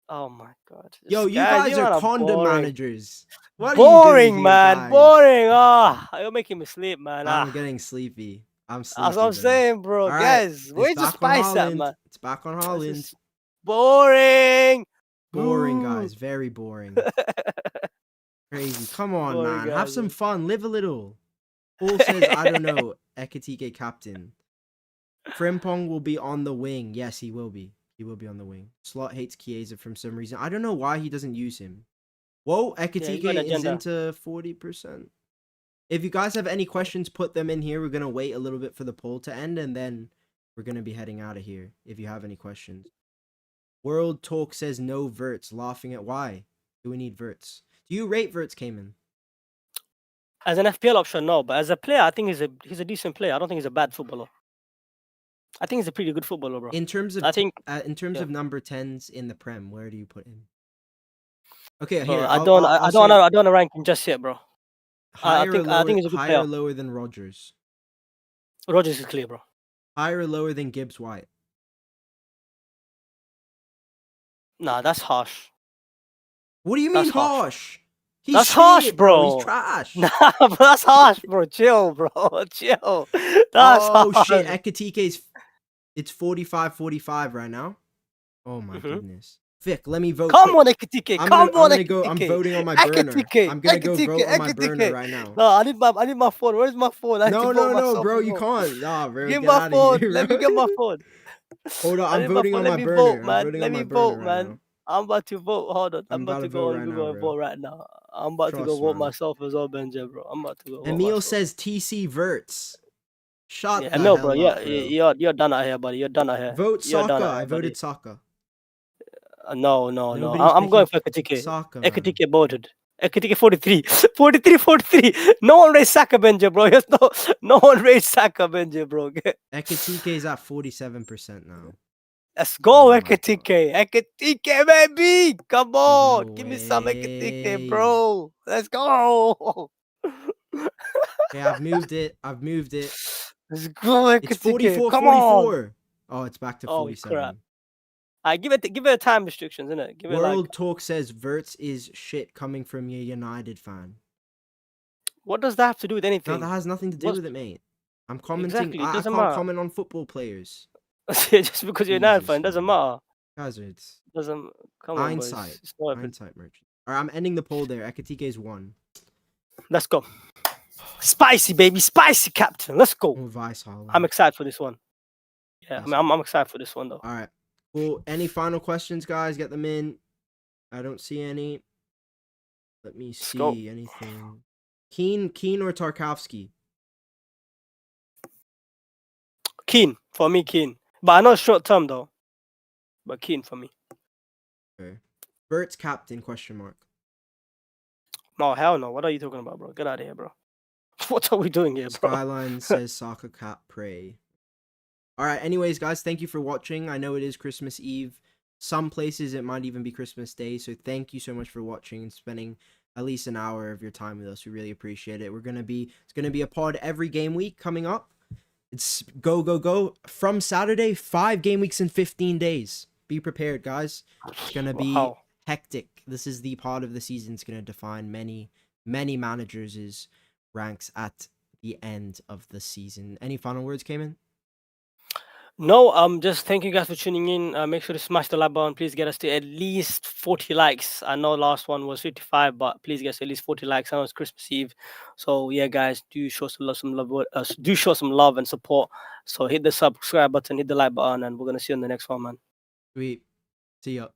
Oh my God. Yo, you guys are condom managers. What boring, are you man. guys? Boring. You're making me sleep, man. I'm getting sleepy. I'm sleepy. That's what I'm saying, bro. Right, guys, where's the spice at, man? It's back on Haaland. Boring. Boring, guys. Very boring. Crazy. Come on, boring, man. Guys. Have some fun. Live a little. Paul says, I don't know. EKITIKE captain. Frimpong will be on the wing. Yes, he will be. He will be on the wing. Slot hates Chiesa from some reason. I don't know why he doesn't use him. Whoa, EKITIKE is into 40%. If you guys have any questions, put them in here. We're gonna wait a little bit for the poll to end, and then we're gonna be heading out of here. If you have any questions. World Talk says no verts, laughing at why do we need verts? Do you rate verts, Kayman? As an FPL option, no, but as a player, I think he's a decent player. I don't think he's a bad footballer. I think he's a pretty good footballer, bro. In terms of I think in terms yeah. of number 10s in the Prem, where do you put him? Okay, Bro, here I don't want to rank him just yet, bro. I think he's a good higher player. or lower than Rodgers. Rodgers is clear, bro. Higher or lower than Gibbs White. Nah, that's harsh. What do you mean harsh? He's That's harsh, shit, bro. He's trash. Nah, but that's harsh, bro. Chill, bro. Chill. That's harsh. Shit, EKITIKE's it's 45-45 right now. Oh my goodness. Vic, let me vote. Come on, EKITIKE. I'm voting on my burner. I'm gonna go vote on my burner right now. No, I need my phone. Where's my phone? No, bro, you can't. Nah, bro. Give my phone. Let me get my phone. Hold on, I'm voting on my burner. Let me vote, man. I'm about to vote. Hold on. I'm about to go and vote right now. I'm about to go vote myself as well, Benjy, bro. I'm about to go. Emil says TC verts. Shut the Emil, hell bro. up, Yeah, you're done out here, buddy. You're done out here. Vote Saka. I voted Saka. No. I'm going for EKITIKE. Saka, EKITIKE voted. EKITIKE 43. No one raised Saka, Benjy, bro. No one raised Saka, Benjy, bro. EKITIKE is at 47% now. Let's go, EKITIKE. EKITIKE, baby. Come on. Give me some EKITIKE, bro. Let's go. Okay, I've moved it. Let's go, EKITIKE. It's 44. Come 44. On. Oh, it's back to 47. Crap. Give it a time restrictions, innit? Give World Talk says Verts is shit coming from your United fan. What does that have to do with anything? No, that has nothing to do with it, mate. I'm commenting. Exactly. I can't comment on football players. Just because you're a United fan doesn't matter. Guys, it's doesn't come hindsight. On, hindsight merchant. All right, I'm ending the poll there. EKITIKE is 1. Let's go. Spicy, baby. Spicy, captain. Let's go. I'm excited for this one. Yeah, I'm excited for this one, though. All right. Well, any final questions, guys? Get them in. I don't see any. Let me see anything. Keane or Tarkowski? Keane. For me, Keane. But I know short term, though. But Keane for me. Okay. Bert's captain, question mark. No, hell no. What are you talking about, bro? Get out of here, bro. What are we doing here, bro? Skyline says Soccer Cat pray. All right. Anyways, guys, thank you for watching. I know it is Christmas Eve. Some places it might even be Christmas Day. So thank you so much for watching and spending at least an hour of your time with us. We really appreciate it. It's gonna be a pod every game week coming up. It's go from Saturday. 5 game weeks in 15 days. Be prepared, guys. It's gonna be hectic. This is the pod of the season. It's gonna define many managers' ranks at the end of the season. Any final words, Kayman? No, just thank you guys for tuning in. Make sure to smash the like button. Please get us to at least 40 likes. I know last one was 55, but please get us to at least 40 likes. I know it's Christmas Eve, so yeah, guys, do show some love and support. So hit the subscribe button, hit the like button, and we're gonna see you on the next one, man. Sweet. See ya.